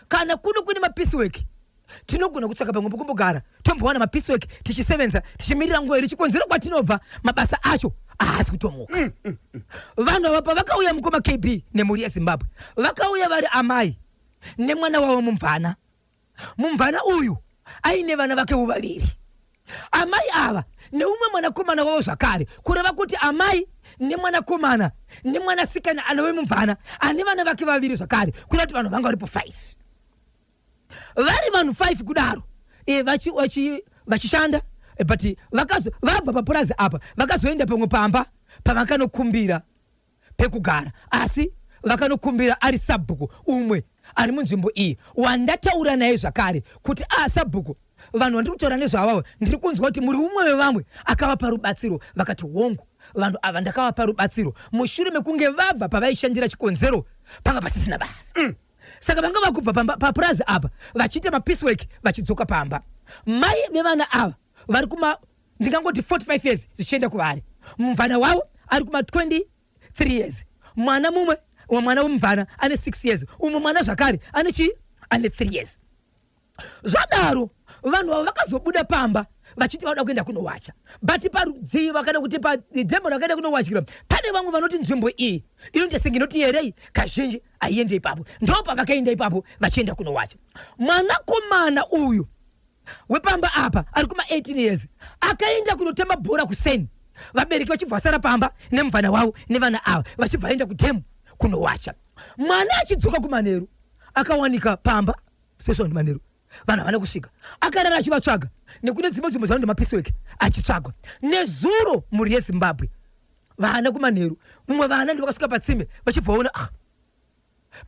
kana kuno kune mapiecework tinogona kutsvaka pamwe pokumbogara tombowana mapiecework tichisevenza tichimirira nguva iri chikonzero kwatinobva mabasa acho haasi kutomuka. Vanhu ava pavakauya mukoma KB nemhuri yeZimbabwe vakauya vari amai nemwana wavo mumvana uyu aine vana vakewo vaviri. Amai ava neumwe mwanakomana wavo zvakare, kureva kuti amai nemwanakomana nemwanasikana anove mumvana ane vana vake vaviri zvakare, kureva kuti vanhu vanga varipo 5. Vari vanhu 5 kudaro vachishanda, but vabva papurazi apa vakazoenda pamwe pamba pavakanokumbira pekugara, asi vakanokumbira ari Sabhuku umwe ari munzvimbo iyi wandataura naye zvakare kuti Sabhuku vanhu vandiri kutaura nezvavavo ndiri kunzwa kuti muri umwe wevamwe akavapa rubatsiro. Vakati hongu vanhu ava ndakavapa rubatsiro mushure mekunge vabva pavaishandira chikonzero panga pasisina basa. Saka vanga vakubva papurazi apa vachiita mapiecework vachidzoka pamba. Mai vevana ava vari kuma ndingangoti 45 years zvichienda kuvari. Mumvana wavo ari kuma 23 years, mwana mumwe wamwana womuvana ane 6 years, umwe mwana zvakare ane 3 years. Zvadaro vanhu ava vakazobuda pamba vachiti vanoda kuenda kunowacha, but parudziva kana kuti padhemo rakaenda kunowachira pane vamwe vanoti nzvimbo iyi inoita senge inoti yerei kazhinji aiende ipapo, ndo pavakaenda ipapo vachienda kunowacha. Mwanakomana uyu wepamba apa ari kuma 18 years akaenda kunotamba bhora kuseni, vabereki vachibva vasara pamba nemuvana wavo nevana ava vachibva vaenda kudhemu kunowacha. Mwana achidzoka kumanheru akawanika pamba sesvondi manheru vanhu havana kusvika, akarara achivatsvaga nekune dzimwe nzvimbo dzavanoti mapiecework achitsvagwa. Nezuro mhuri yeZimbabwe vana kumanheru, mumwe vana ndivakasvika patsime vachibva vaona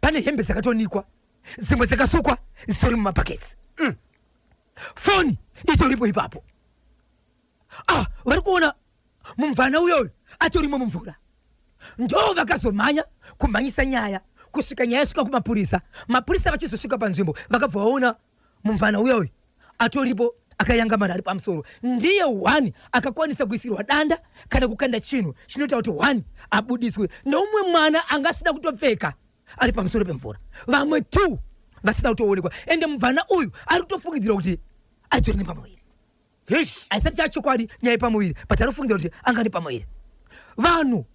pane hembe dzakatonikwa dzimwe dzakasukwa dzitori mumabhaketsi, foni itoripo ipapo. Vari kuona mumvana uyoyo atorimo mumvura, ndo vakazomhanya kumhanyisa nyaya kusvika nyaya yasvika kumapurisa. Mapurisa vachizosvika panzvimbo vakabva vaona mumvana uyoyo atoripo akayangamara ari pamusoro. Ndiye 1 akakwanisa kuisirwa danda kana kukanda chinhu chinoita kuti 1 abudiswe, neumwe mwana angasina kutopfeka ari pamusoro pemvura, vamwe 2 vasina kutoonekwa. Ende mumvana uyu ari kutofungidzira kuti aitori nepamuviri, haisati chachokwadi nyaya pamuviri, but ari kufungidzira kuti angani pamuviri. Vanhu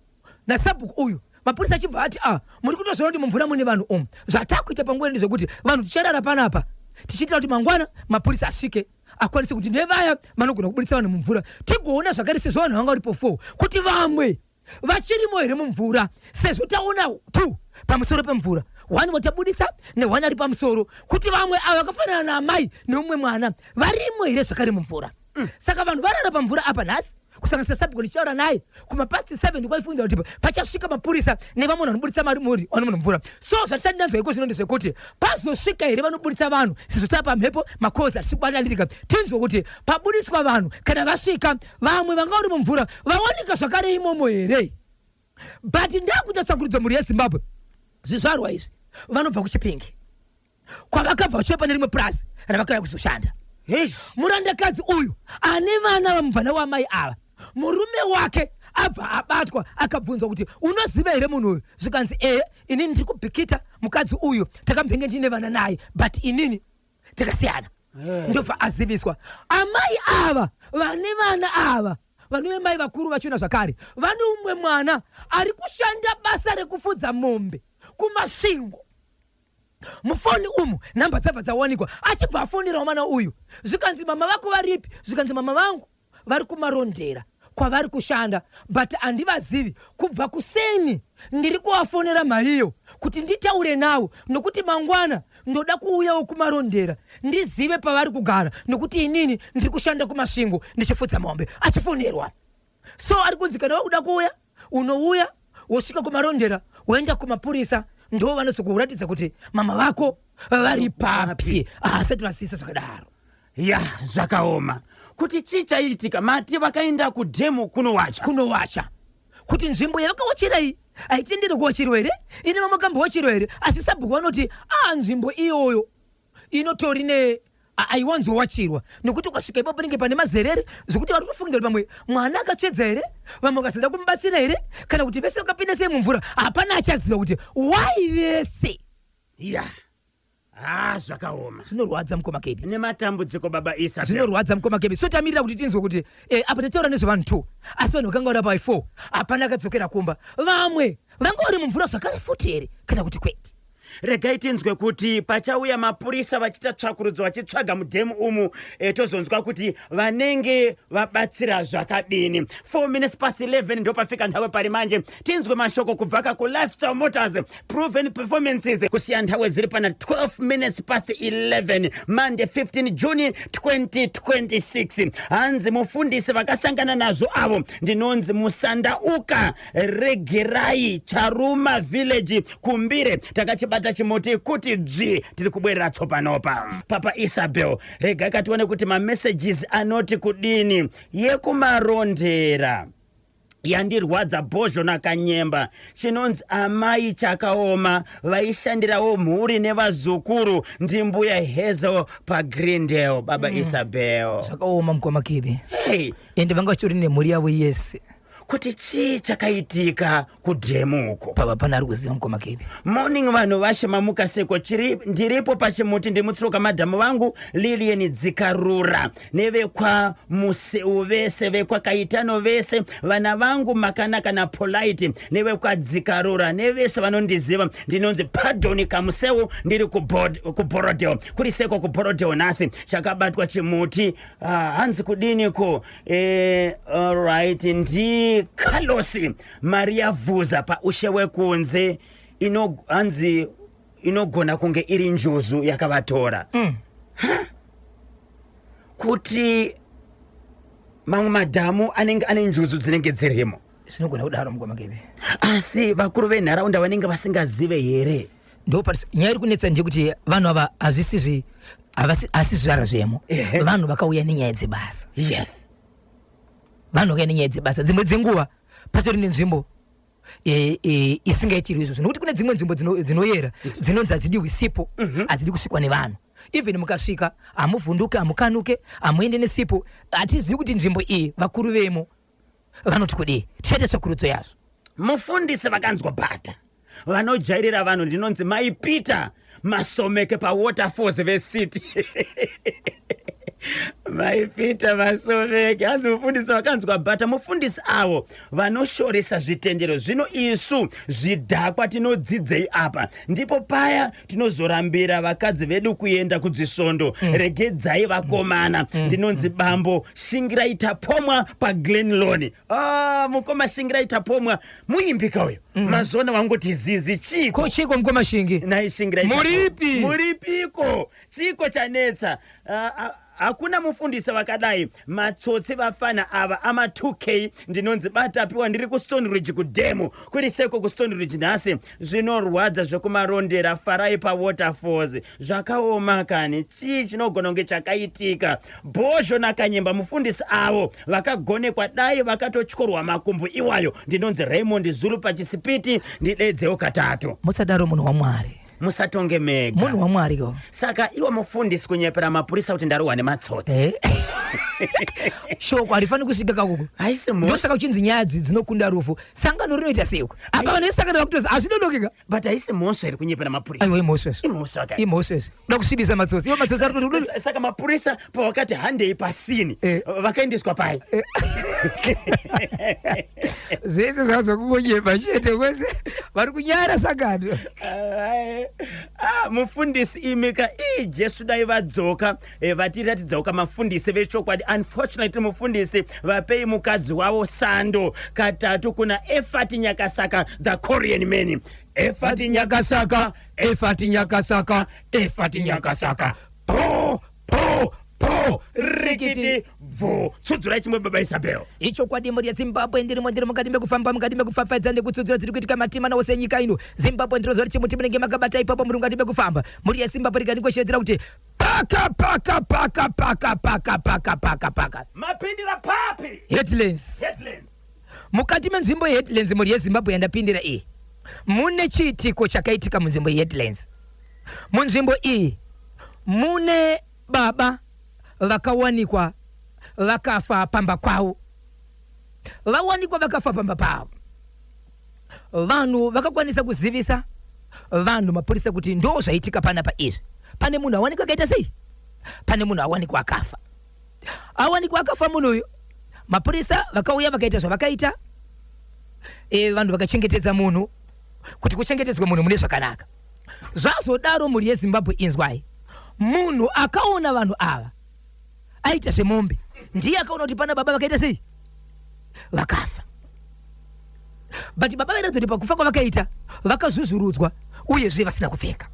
naSabhuku uyu mapurisa achibva ati muri kutozvaona kuti mumvura mune vanhu zvatakuita panguva ndezvekuti vanhu ticharara panapa tichiitira kuti mangwana mapurisa asvike akwanise kuti nevaya vanogona kubudisa vanhu mumvura tigoona zvakare sezvo vanhu vanga varipo 4 kuti vamwe vachirimo here mumvura, sezvo taona 2 pamusoro pemvura, 1 vatabuditsa ne1 ari pamusoro, kuti vamwe ava vakafanana naamai neumwe mwana varimo here zvakare mumvura. Saka vanhu varara pamvura apa nhasi kusanganisa Sabhuku ndichaura naye kumapasti 7 kwaifungira kuti pachasvika mapurisa nevamwe vanobuditsa muri vanomu mvura. So zvatisati ndanzwa iko zvino ndezvekuti pazosvika here vanobuditsa vanhu sizotava pamhepo makozi atikubatandirika, tinzwa kuti pabudiswa vanhu kana vasvika vamwe vanga vari mumvura vawanika zvakare imomo here. But ndakuita tsvakurudzo mhuri yeZimbabwe zvizvarwa izvi vanobva kuChipinge kwavakabva vachiva pane rimwe purazi ravakauya kuzoshanda. Murandakadzi uyu ane vana vamuvana wamai ava, murume wake abva abatwa akabvunzwa kuti unoziva here munhu uyu, zvikanzi inini ndiri kubhikita mukadzi uyu takambenge ndine vana naye but inini takasiyana. Ndobva aziviswa amai ava vane vana ava vanove mai vakuru vachiona zvakare vane umwe mwana ari kushanda basa rekufudza mombe kumasvingo. Mufoni umu nhamba dzabva dzawanikwa achibva afonerawo mwana uyu, zvikanzi mama vako varipi, zvikanzi mama vangu vari kumarondera kwavari kushanda but handivazivi. Kubva kuseni ndiri kuvafonera mhaiyo kuti nditaure navo nokuti mangwana ndoda kuuyawo kumarondera ndizive pavari kugara nokuti inini ndiri kushanda kumasvingo ndichifudza mombe achifonerwa. So ari kunzi kana wakuda kuuya unouya wosvika kumarondera woenda kumapurisa ndo vanozokuratidza kuti mama vako vari papi asati vasisa zvakadaro. Ya zvakaoma kuti chii chaitika. Mati vakaenda kudhemu kunowacha kuti nzvimbo yavakawachira iyi haitendere kuwachirwa here, ine mamakambowachirwa here, asi sabhuku vanoti nzvimbo iyoyo inotori aiwanzowachirwa nokuti ukasvika ipapo panenge pane mazerere zvokuti vari kutofungira vamwe mwana akatsvedza here, vamwe vakasada kumubatsira here, kana kuti vese vakapinda sei mumvura hapana achaziva kuti wai vese. Ya zvakaoma zvinorwadza mukoma Kebi nematambudziko baba Isabel, zvinorwadza mukoma Kebi. So tamirira kuti tinzwe kuti apa tataura nezvevanhu 2 asi vanhu vakanga vari pa 4 hapana akadzokera kumba, vamwe vanga vari mumvura zvakare futi here kana kuti kwete. Regai tinzwe kuti pachauya mapurisa vachita tsvakurudzo vachitsvaga mudhemu umu, tozonzwa kuti vanenge vabatsira zvakadini. 4 minutes past 11 ndo pafika nthawe pari manje. Tinzwe mashoko kubva ku Lifestyle Motors proven performances kusiya nthawe ziri pana 12 minutes past 11 Monday 15 June 2026. Hanzi mufundisi vakasangana nazvo avo ndinonzi Musandauka Regerai Charuma Village Kumbire. Takachibata chimuti kuti tiri kubwerera tsopanopa. Papa Isabel, rega katione kuti messages anoti kudini yekumarondera yandirwadza Bhozho naKanyemba chinonzi amai chakaoma vaishandirawo mhuri nevazukuru ndimbuya Hazel paGreendale. Baba Isabel, zvakaoma mukoma Kebi. Hey, ende vanga vachitori nemhuri yavo yese kuti chii chakaitika kudhemu uko. pava pana ari kuziva mukoma Kebi. Morning vanhu vashema mukaseko ndiripo pachimuti ndimutsiroka madhamu vangu Lilian Dzikarura nevekwa Museu vese, vekwa Kaitano vese, vana vangu Makanaka na Polite nevekwa Dzikarura nevese vanondiziva ndinonzi Pardon Kamuseu ndiri kuBorodeo kuri seko kuBorodeo nasi chakabatwa chimuti hanzi kudiniko alright ndi Kalosi Maria Vuza pa ushewe kunze hanzi inogona kunge iri njuzu yakavatora kuti mamwe madhamu anenge ane njuzu dzinenge dzirimo. Zvinogona kudaro mukoma Kebi. Asi vakuru venharaunda vanenge vasingazive here. Ndo nyaya iri kunetsa ndekuti vanhu ava hazisi zvara zvemo, vanhu vakauya nenyaya dzebasa. Yes, vanhu vakauya nenyaya dzebasa. Dzimwe dzenguva patori nenzvimbo isingaitirwi izvozvo nokuti kune dzimwe nzvimbo dzinoyera dzinonzi hadzidiwi sipo, hadzidi kusvikwa nevanhu. Even mukasvika hamuvhunduke, hamukanuke, hamuende nesipo. Hatizivi kuti nzvimbo iyi vakuru vemo vanoti kudii. Tichaita tsvakurudzo yazvo. mufundisi vakanzwa bhata vanojairira vanhu ndinonzi Mai Peter Masomeke paWaterfalls veCity. Mai Peter Masomeke hanzi mufundisi vakanzwa bhata. Mufundisi avo vanoshoresa zvitendero. Zvino isu zvidhakwa tinodzidzei apa? Ndipo paya tinozorambira vakadzi vedu kuenda kudzisvondo. Regedzai vakomana ndinonzi Bambo Shingirai Tapomwa paGlenlawn. Mukoma Shingirai Tapomwa muimbika uyo. Mazona vangoti zizi chiko mukoma Shingi nai Shingirai muripiko chiko chanetsa. Hakuna mufundisi vakadai. Matsotsi vafana ava ama2K ndinonzi Batapiwa ndiri kuStone Ridge kudhemu kuri seko kuStone Ridge nhasi. Zvinorwadza zvekumarondera farai paWaterfalls. Zvakaoma kani. Chii chinogona kunge chakaitika? Bhozho naKanyemba mufundisi avo vakagonekwa dai vakatotyorwa makumbo iwayo ndinonzi Raymond Zulu pachisipiti ndidedzewo katatu. Musadaro munhu waMwari. Musatonge mega. Munhu waMwari ko. Saka iwe mufundisi kunyepera mapurisa kuti ndarohwa nematsotsi. Shoko harifani kusvika kakuku. Haisi Ndo saka uchinzi nyaya dzinokunda rufu. Sangano rinoita seko. Apa vanhu vesangano vakutozi hazvinodokeka. But haisi mhosva iri kunyepera mapurisa. Aiwa imhosva. Imhosva kani. Imhosva. Uda kusvibisa matsotsi. Iwo matsotsi ari kuti saka mapurisa pavakati handei pasini vakaendeswa pai. Zvese zvazokungonyepa chete kwese. Vari kunyara sangano. Mufundisi imika Jesu dai vadzoka vatiratidzawo kamafundisi vechokwadi unfortunately mufundisi vapei mukadzi wavo sando katatu kuna Efati Nyakasaka the Korean man. Efati Nyakasaka, Efati Nyakasaka, Efati Nyakasaka. Po rikiti vo tsudzura chimwe baba Isabel. Icho kwa dimo ya Zimbabwe ndiri mukati mekufamba mukati mekufafaidza nekutsudzura dziri kuitika matima nawo senyika ino. Zimbabwe ndiro zori chimuti munenge makabata ipapo muri mukati mekufamba. Muri ya Zimbabwe rikanikoshedzera kuti paka. Mapindira papi. Headlands. Mukati menzvimbo yeheadlands muri yeZimbabwe yandapindira iyi. Mune chiitiko chakaitika munzvimbo yeheadlands. Munzvimbo iyi mune baba vakawanikwa vakafa pamba kwavo. Vawanikwa vakafa pamba pavo. Vanhu vakakwanisa kuzivisa vanhu mapurisa kuti ndo zvaitika panapa izvi. Pane munhu awanikwa akaita sei? Pane munhu awanikwa akafa. Awanikwa akafa munhu uyu. Mapurisa vakauya vakaita zvavakaita. Vanhu vakachengetedza munhu kuti kuchengetedzwe munhu mune zvakanaka. Zvazodaro muri yeZimbabwe inzwai. Munhu akaona vanhu ava aita zvemombe. Ndiye akaona kuti pana baba vakaita sei? Vakafa. But baba vaira kuti pakufa kwavakaita vakazvuzvurudzwa uyezve vasina kupfeka.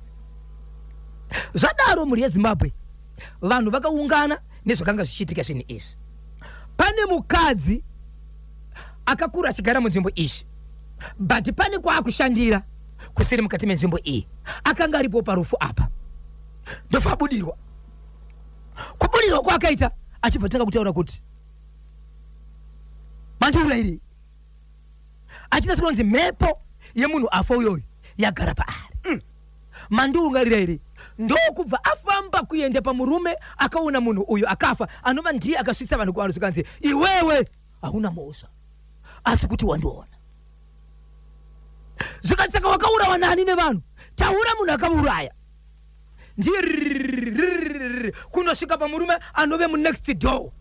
Zvadaro muri yeZimbabwe vanhu vakaungana nezvakanga zvichiitika zvinhu izvi. Pane mukadzi akakura achigara munzvimbo izvi, but pane kwaakushandira kusiri mukati menzvimbo iyi. Akanga aripo parufu apa. Ndofa abudirwa. Kubudirwa kwakaita achibva tanga kutaura kuti mandura iri achina kunzi mhepo yemunhu afa uyoyo yagara paari. Mandungarira iri ndokubva afamba kuenda pamurume akaona munhu uyu akafa anova ndiye akasvitsa vanhu kuvanhu zvikanzi iwewe hauna mhosva asi kuti wandiona. Zvikatsaka wakaurawa nani nevanhu? Taura munhu akauraya. Ndiye kunosvika pamurume anove munext door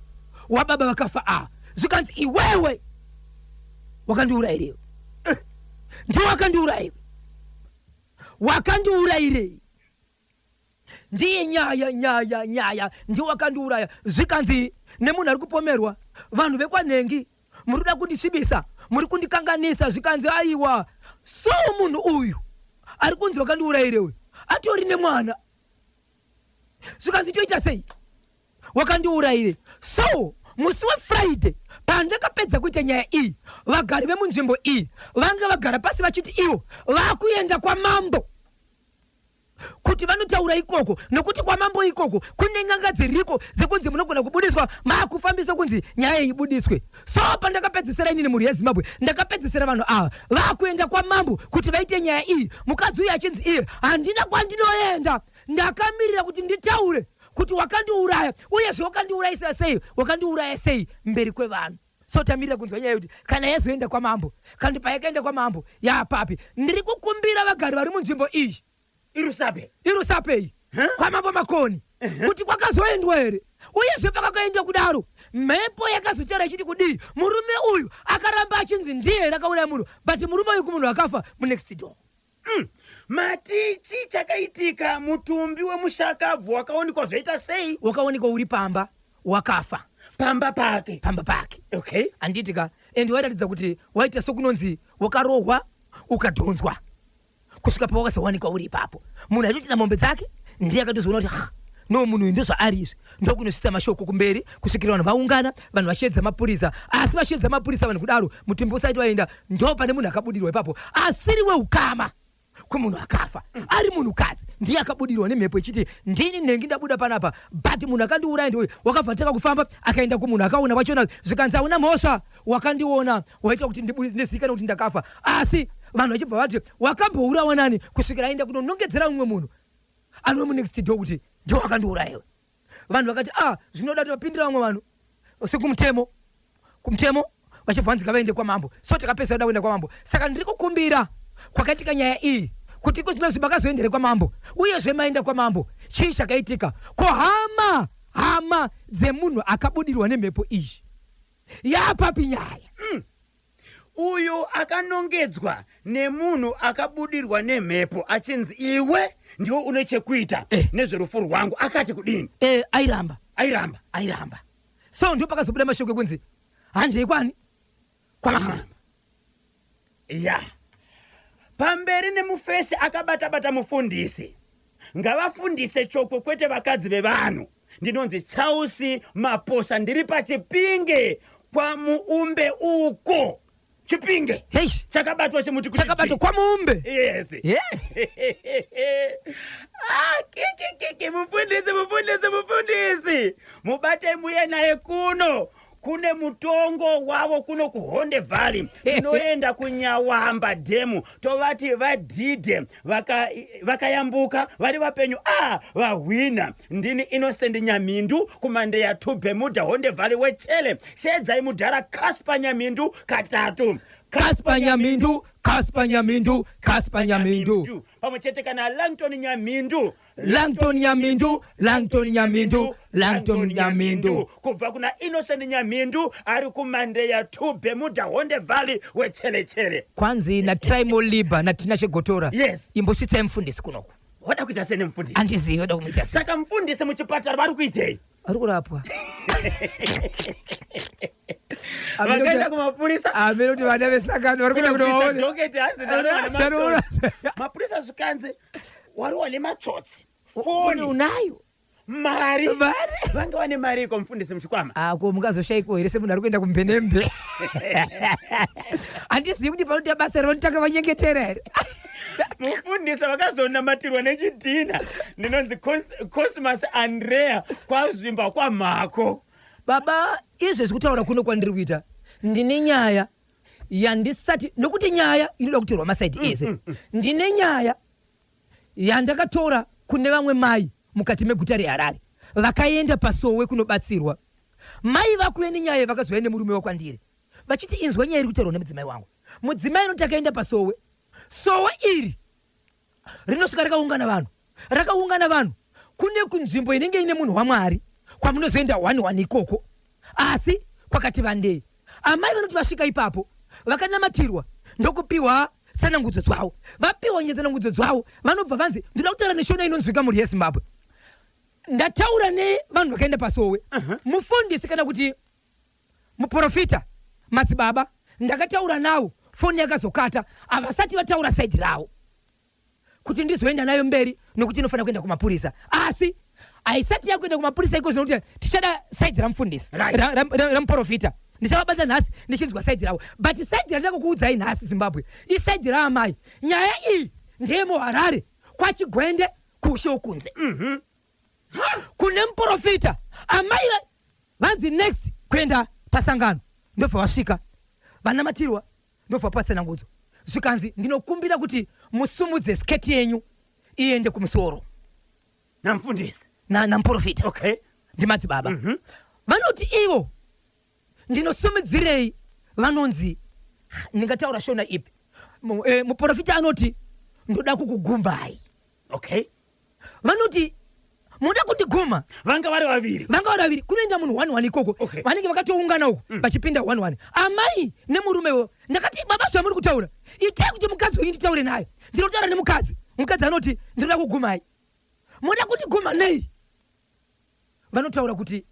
wababa vakafa zvikanzi iwewe wakandiurayire. Ndiye wakandiurayire. Wakandiurayire. Ndiye nyaya ndiye wakandiuraya. Zvikanzi nemunhu ari kupomerwa vanhu vekwanhengi muri kuda kundisvibisa muri kundikanganisa. Zvikanzi aiwa so munhu uyu ari kunzi wakandiurayire uyu atori nemwana. Zvikanzi toita sei? Wakandiurayire. So musi weFriday pandakapedza kuita nyaya iyi vagari vemunzvimbo iyi vanga vagara pasi vachiti ivo vakuenda kwamambo kuti vanotaura ikoko nokuti kwamambo ikoko kune n'anga dziriko dzekunzi munogona kubudiswa makufambisa kunzi nyaya ibudiswe. So pandakapedzisira inini muri yeZimbabwe ndakapedzisira vanhu ava vakuenda kwamambo kuti vaite nyaya iyi. Mukadzi uyu achinzi iye handina kwandinoenda ndakamirira kuti nditaure kuti wakandiuraya uyezve wakandiurayisa sei, wakandiuraya sei mberi kwevanhu. So tamirira kunzwa nyaya kuti kana yezoenda kwamambo kandi payakaenda kwamambo yapapi. Ndiri kukumbira vagari vari munzvimbo iyi irusapei kwamambo makoni kuti kwakazoendwa here uyezve pakakaendwa kudaro mhepo yakazotaura ichiti kudii murume uyu akaramba achinzi ndiye rakauraya munhu but murume uyu kumunhu akafa munext door. Matichi chakaitika mutumbi wemushakabvu wakaonekwa zvaita sei? Wakaonekwa uri pamba wakafa pamba pake. Okay. Anditika ende wairatidza kuti waita sokunonzi wakarohwa ukadhonzwa kusvika pawakazowanikwa uri ipapo. Munhu achotina mombe dzake ndiye akatozoona kuti no munhu ndo zvaari izvi ndokunosvitsa mashoko kumberi kusvikira vanhu vaungana vanhu vashedza mapurisa. Asi vashedza mapurisa vanhu kudaro mutumbi usati waenda ndo pane munhu akabudirwa ipapo asiri weukama kwemunhu akafa ari munhukadzi ndiye akabudirwa nemhepo ichiti ndini nhengi ndabuda panapa but munhu akandiuraya ndiwe wakabva taka kufamba akaenda kumunhu akaona wachona zvikanzi hauna mhosva wakandiona waita kuti ndizikane kuti ndakafa. Asi vanhu vachibva vati wakambourawa nani kusvikira aenda kunonongedzera umwe munhu anove munext door kuti ndiwe wakandiurayiwe. Vanhu vakati zvinoda kuti vapindira vamwe vanhu sekumutemo vachibvanzika vaende kwamambo. So takapesa kuda kuenda kwamambo. Saka ndiri kukumbira kwakaitika nyaya iyi kuti kuzvimwe zvimakazoendere kwamambo uyezve maenda kwamambo chii chakaitika ko hama dzemunhu akabudirwa nemhepo iyi yapapi nyaya? Uyu akanongedzwa nemunhu akabudirwa nemhepo achinzi iwe ndiwe une chekuita nezverufu rwangu akati kudini? Airamba. so ndio pakazobuda mashoko kunzi handi kwani kwa mama ya pamberi nemufesi akabata mufundisi ngavafundise choko kwete vakadzi vevanhu. Ndinonzi Chausi Maposa, ndiri pachipinge kwa muumbe uko. Chipinge chakabatwa chimuti kuti chakabatwa kwa muumbe. Yes. Yeah. Kiki mufundisi mubate muye naye kuno. Kune mutongo wavo kuno kuHonde Valley. Tinoenda kuNyawamba demu tovati vadhidhe vakayambuka vari vapenyu vahwina. Ndini Innocent Nyamindu kumandeya 2 Bermuda Honde Valley wechele. Shedzai mudhara Casper Nyamindu katatu. Casper Nyamindu pamwe chete kana Langton Nyamindu kubva kuna Innocent Nyamindu ari kumandeya 2 Bermuda Honde Valley wechere kwanzi na Tribal Liba na Tinashe Gotora. Yes. Imbositsa mfundisi kunoko. Wada kuita sene mfundisi? Andizivi wada kumita. Saka mfundisi muchipatara vari kuitei? Ari kurapwa. Vakaenda kumapurisa? Amene kuti vana vesakani vari kuda kuti vaone. Doketi hanzi ndarona mapurisa zvikanzi wari wane matsotsi. Foni unayo. Mari. Vanga wane mari iko mfundisi muchikwama? Ako mukazoshaikwa here semunhu ari kuenda kumbenembe. Andizivi kuti panoita basa ronotanga vanyengetera here. Mufundisi vakazonamatirwa nechidhina. Ndinonzi Cosmas Andrea kwazvimba kwamhako. Baba, izvo zvekutaura kuno kwandiri kuita ndine nyaya yandisati nokuti nyaya inoda kutorwa masaidi ese. Ndine nyaya yandakatora kune vamwe mai mukati meguta reHarare vakaenda paSowe kunobatsirwa. Mai vakuenda nyaya vakazouya nemurume wakwandiri vachiti inzwa nyaya iri kutaurwa nemudzimai wangu. Mudzimai anoti akaenda paSowe. Sowe iri rinosvika rakaungana vanhu kune kunzvimbo inenge ine munhu waMwari kwamunozoenda 1 ikoko, asi kwakati vandei. Amai vanoti vasvika ipapo vakanamatirwa ndokupiwa tsanangudzo dzavo. Vapiwa tsanangudzo dzavo vanobva vanzi ndoda kutaura neshona inonzwika muri yeZimbabwe. Ndataura nevanhu vakaenda paSowe. Mufundisi kana kuti muprofita Madzibaba ndakataura navo, foni yakazokata, havasati vataura saidi ravo kuti ndizoenda nayo mberi nokuti inofanira kuenda kumapurisa. Asi haisati yakuenda kumapurisa iko zvinokuti tichada saidi ramufundisi ramuprofita. Ndichavabanza nhasi ndichinzwa saidi ravo, but saidi randakakuudzai nhasi Zimbabwe isaidi raamai. Nyaya iyi ndeye muHarare kwaChigwende kushe ukunze. Kune muprofita amai vanzi next kuenda pasangano ndobva vasvika vanamatirwa ndobva patsanangudzo zvikanzi ndinokumbira kuti musumudze sketi yenyu iende kumusoro namufundisi namuprofita. Okay. Ndimadzibaba. Vanoti ivo ndinosumudzirei, vanonzi ndingataura shona ipi. Muprofita anoti ndoda kukugumbai. Okay. Vanoti muda kundiguma. Vanga vari vaviri kunoenda munhu 1 ikoko. Okay. Vanenge vakatoungana uko vachipinda 1. Amai nemurumewo ndakati baba zvamuri kutaura itai kuti mukadzi wenyu nditaure naye. Ndinotaura nemukadzi anoti ndinoda kugumai. Muda kundiguma nei? Vanotaura kuti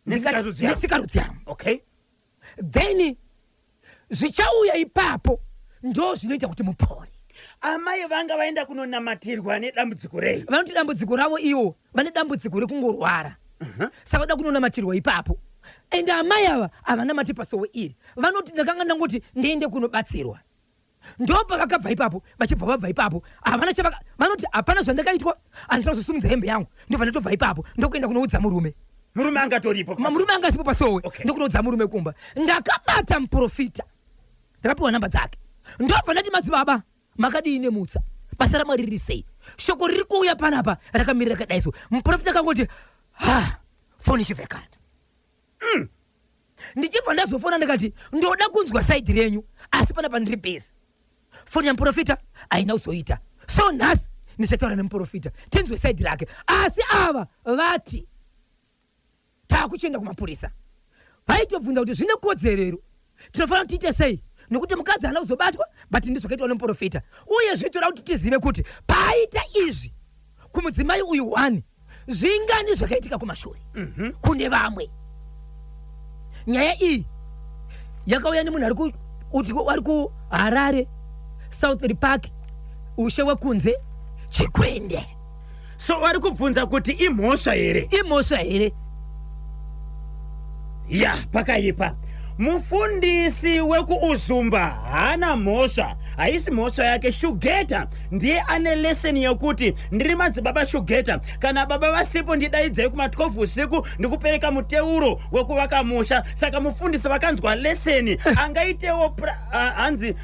nesikarudzi yangu. Okay. Then zvichauya ipapo ndo zvinoita kuti mupore. Amai vanga vaenda kunonamatirwa nedambudziko rei? Vanoti dambudziko ravo ivo vane dambudziko rekungorwara. Saka vada kunonamatirwa ipapo. Ende amai ava havanamati paSowe iri. Vanoti ndakanga ndangoti ndiende kunobatsirwa. Ndopa vakabva ipapo, vachibva vabva ipapo vanoti hapana zvandakaitwa, handina kuzosumudza hembe yangu. Ndobva ndatobva ipapo ndokuenda kunoudza murume. Murume angatoripo? Murume anga asipo paSowe. Okay. Ndokunoudza murume kumba. Ndakabata muprofita, ndakapiwa namba dzake. Ndobva ndati Madzibaba makadini mutsa basa raMwari riri sei? Shoko riri kuuya panapa rakamirira kadaiso. Muprofita akangoti foni chivhekata. Ndichibva ndazofona ndikati ndoda kunzwa saidi renyu, asi panapa ndiri bhesi. Foni yamuprofita haina kuzoita. So nhasi ndichataura nemuprofita tinzwe saidi rake. Asi ava vati taakuchienda kumapurisa. Vaitobvunza kuti zvine kodzerero tinofanira tiite sei, nokuti mukadzi haana kuzobatwa but ndizvakaitwa nemuprofita. Uye zvitoda kuti tizive kuti paita izvi kumudzimai uyu 1 zvingani zvakaitika kumashuri kune vamwe. Nyaya iyi yakauya nemunhu ari kuHarare South Park, ushe wekunze Chikwende. So vari kubvunza kuti imhosva here? Imhosva here. Ya, pakaipa. Mufundisi wekuUzumba hana mhosva, haisi mhosva yake. Shugeta ndiye ane lesson yekuti ndiri madzibaba Shugeta, kana baba vasipo ndidaidzai kuma12 usiku ndikupereka muteuro wekuvaka musha. Saka mufundisi vakanzwa lesson angaitewo hanzi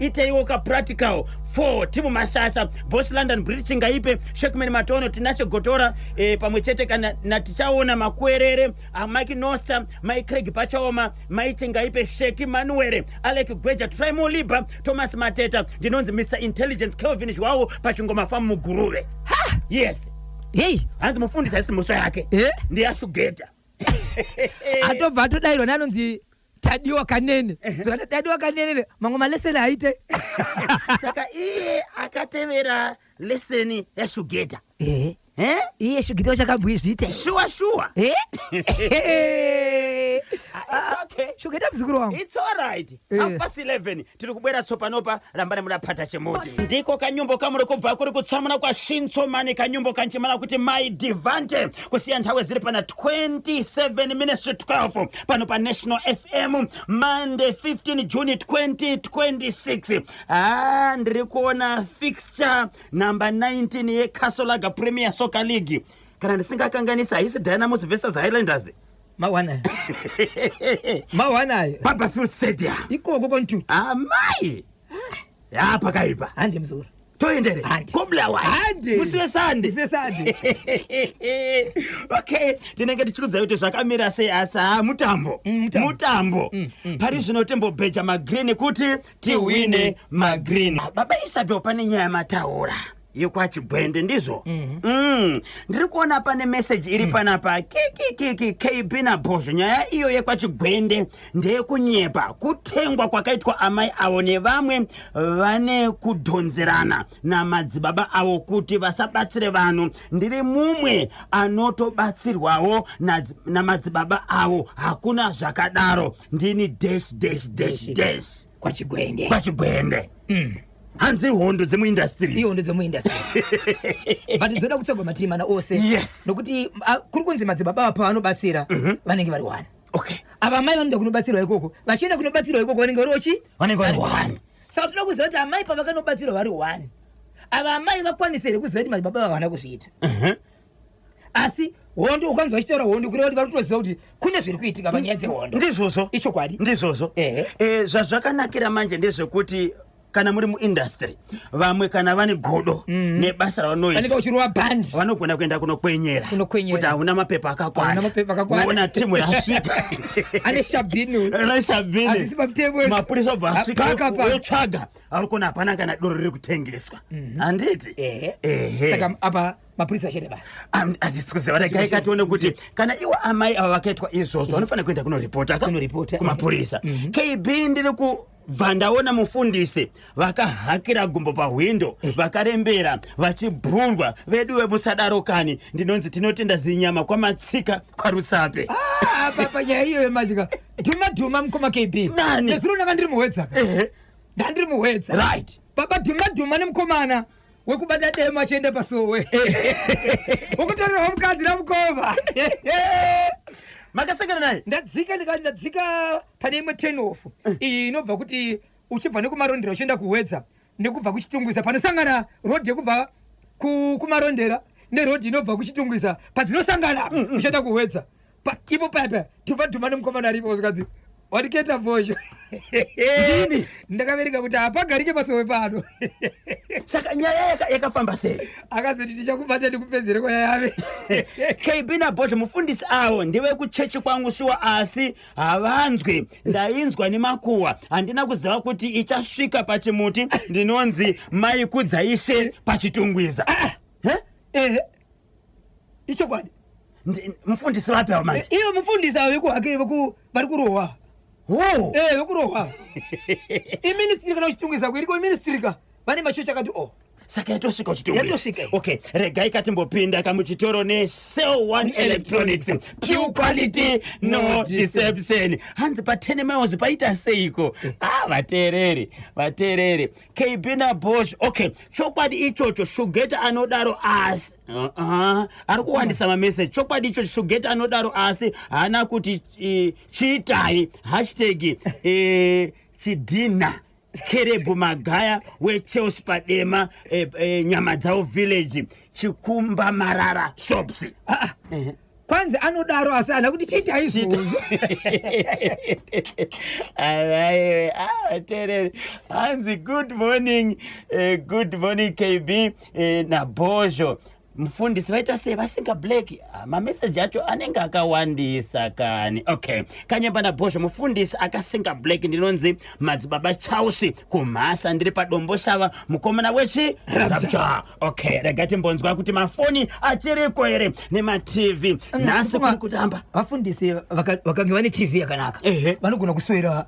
iteiwo ka practical for timu Mashasha, Boss London British ngaipe, Shekman Matono, Tinashe Gotora, pamwe chete kana natichaona Makwerere, Mike Nosa, Mike Craig Pachaoma, Mike ngaipe, Sheki Manuere, Alec Gweja, Trimo Liba, Thomas Mateta, ndinonzi Mr. Intelligence, Kelvin Jwao, Pachungoma Famu Muguruwe. Ha! Yes. Hey! Hanzi mufundisa isi mhosva yake. Ndiye Shugeta. Atobva atodairwa nanonzi Tadiwa Kanene. Zvakati Tadiwa Kanene mamwe maleseni aite. Saka iye akatevera leseni yaShugeta. Iye Shugeta wachakabwizvite. Sure. It's okay. Shugeta mzukuru wangu. It's all right. 11 tiri kubwera tsopanopa rambane mudapata chemuti. Ndiko kanyumbo kamuri kubva kuri kutsamuna kwa Shintsomani, kanyumbo kanchimana kuti My Divante, kusiya nthawi ziri pana 27 minutes to 12 pano pa National FM Monday 15 June 2026. Ndiri kuona fixture number 19 yeKasolaga Premier Soccer League. Kana ndisingakanganisa haisi Dynamos versus Highlanders. Mawana. Babafield Stadium. Ikoko kontu. Mai. Ya pakaipa. Handi mzuri. Toendere. Koblawa. Handi. Musiwe sandi. Okay. Tinenge tichikudza kuti zvakamira sei asa mutambo. Mutambo. Pari zvino tembo beja magreen kuti tiwine magreen. Baba Isabel pane nyaya mataura. Yekwachigwende ndizvo. Ndiri kuona pane message iri panapa KB na Bozho. Nyaya iyo yekwachigwende ndeyekunyepa kutengwa kwakaitwa amai avo nevamwe vane kudhonzerana namadzibaba avo kuti vasabatsire vanhu. Ndiri mumwe anotobatsirwawo namadzibaba avo, hakuna zvakadaro. Ndini ... Kwachigwende. Hanzi hondo dzemuindustry. Hondo dzemuindustry. But dzoda kutsogwa matimana ose. Yes. Nokuti kuri kunzi madzibaba apa vanobatsira vanenge vari 1. Okay. Ava mai vanoda kunobatsirwa ikoko. Vachienda kunobatsirwa ikoko vanenge vari vanenge vari 1. Saka toda kuziva kuti amai pavakanobatsirwa vari 1. Ava amai vakwanisire kuziva kuti madzibaba havana kuzviita. Asi hondo ukanzwa vachitaura hondo kureva kuti varikutoziva kuti kune zviri kuitika panyaya dzehondo. Ndizvozvo. Ichokwadi. Ndizvozvo. Zvazvakanakira manje ndezvekuti kana muri muindustry vamwe kana vane godo nebasa ravanoita vanenge vachiruva bhandi vanogona kuenda kunokwenyera kuti hauna mapepa akakwana. Unoona timu yasvika ane shabhini asisi pamutemo mapurisa obva asvika otsvaga ari kuona hapana kana doro riri kutengeswa. Handiti? Saka apa mapurisa achete bani handisi kuziva. Regai katione kuti kana iwo amai ava vakaitwa izvozvo vanofanira kuenda kunoripota kumapurisa. KB ndiri kubva ndaona mufundisi vakahakira gumbo pahwindo vakarembera vachibhurwa vedu vemusadaro kani. Ndinonzi tinotenda zinyama kwamatsika kwaRusape. Papa nyaya iyo yemazika dhuma mukoma KB nani nezuro ndanga ndiri muhwedza ndandiri muhwedza right. Baba dhuma nemukomana wekubata dema achienda pasowe wokutorerwa mukadzi namukova makasangana naye. Ndadzika pane imwe 10 off iyi inobva kuti uchibva nekumarondera uchienda kuhwedza nekubva kuchitungwiza panosangana rodhi yekubva kumarondera nerodhi inobva kuchitungwiza padzinosangana uchienda kuhwedza ipo papa dhuma nemukomana aripo zvikadzi watiketa Bozho. Ndini ndakavereka kuti hapagarike pasowe pano. Saka nyaya yakafamba sei? Akazoti ndichakubata ndikupedzere kwa yave. KB na Bozho mufundisi awo ndiwe kuchechi kwangu shuwa asi havanzwe. Ndainzwa nemakuwa handina kuziva kuti ichasvika pachimuti ndinonzi mai kudzaishe pachitungwiza. Icho kwadi mufundisi wapi awo manje? Iyo mufundisi awo vekuhakiri vari kurohwa. Vekurohwa. Iministrika na uchitungwiza kuiriko iministrika vane machechi akati saka yatosvika uchitongwe Yatosvika. okay regai katimbopinda kamuchitoro Cell One Electronics, pure quality no deception. Hanzi pa 10 miles paita seiko vateereri KB naBosch. Okay, chokwadi ichocho Shugeta anodaro asi ari kuwandisa mamessage. Chokwadi ichocho Shugeta anodaro asi hana kuti chiitai hashtag chidhina Kerebu Magaya weChelsea Padema nyama dzao village Chikumba Marara shops. Kwanza anodaro asana kuti chita izvo. Hanzi good morning KB naBosch. Mfundisi vaita sei vasinga black mamessage acho anenge akawandisa kani. Okay, Kanyemba naBosch mufundisi akasinga black ndinonzi madzibaba Chelsea kumhasa ndiri padombo shava mukomana wechi rapture. Okay, regati mbonzwa kuti mafoni achiriko here nemaTV nhasi kuri kutamba vafundisi vakange vane TV yakanaka vanogona kuswera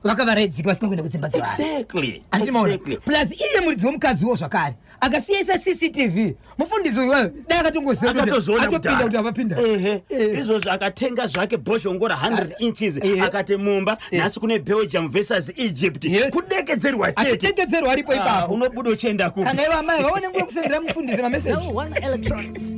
vakavaraidzika vasingakuenda kudzimba dzevanhu. Exactly. Plus iye muridzi womukadziwo zvakare akasiyaisa CCTV mufundisi uyu dai akatozoona kuti avapinda izvozvo akatenga zvake Bosch ongora 100 inches akati mumba nhasi kune Belgium versus Egypt kudekedzerwa chete achidekedzerwa aripo ipapo unobuda uchienda kupi kana ivo amai vaone nguva kusendera mufundisi mamessage. Cell One Electronics.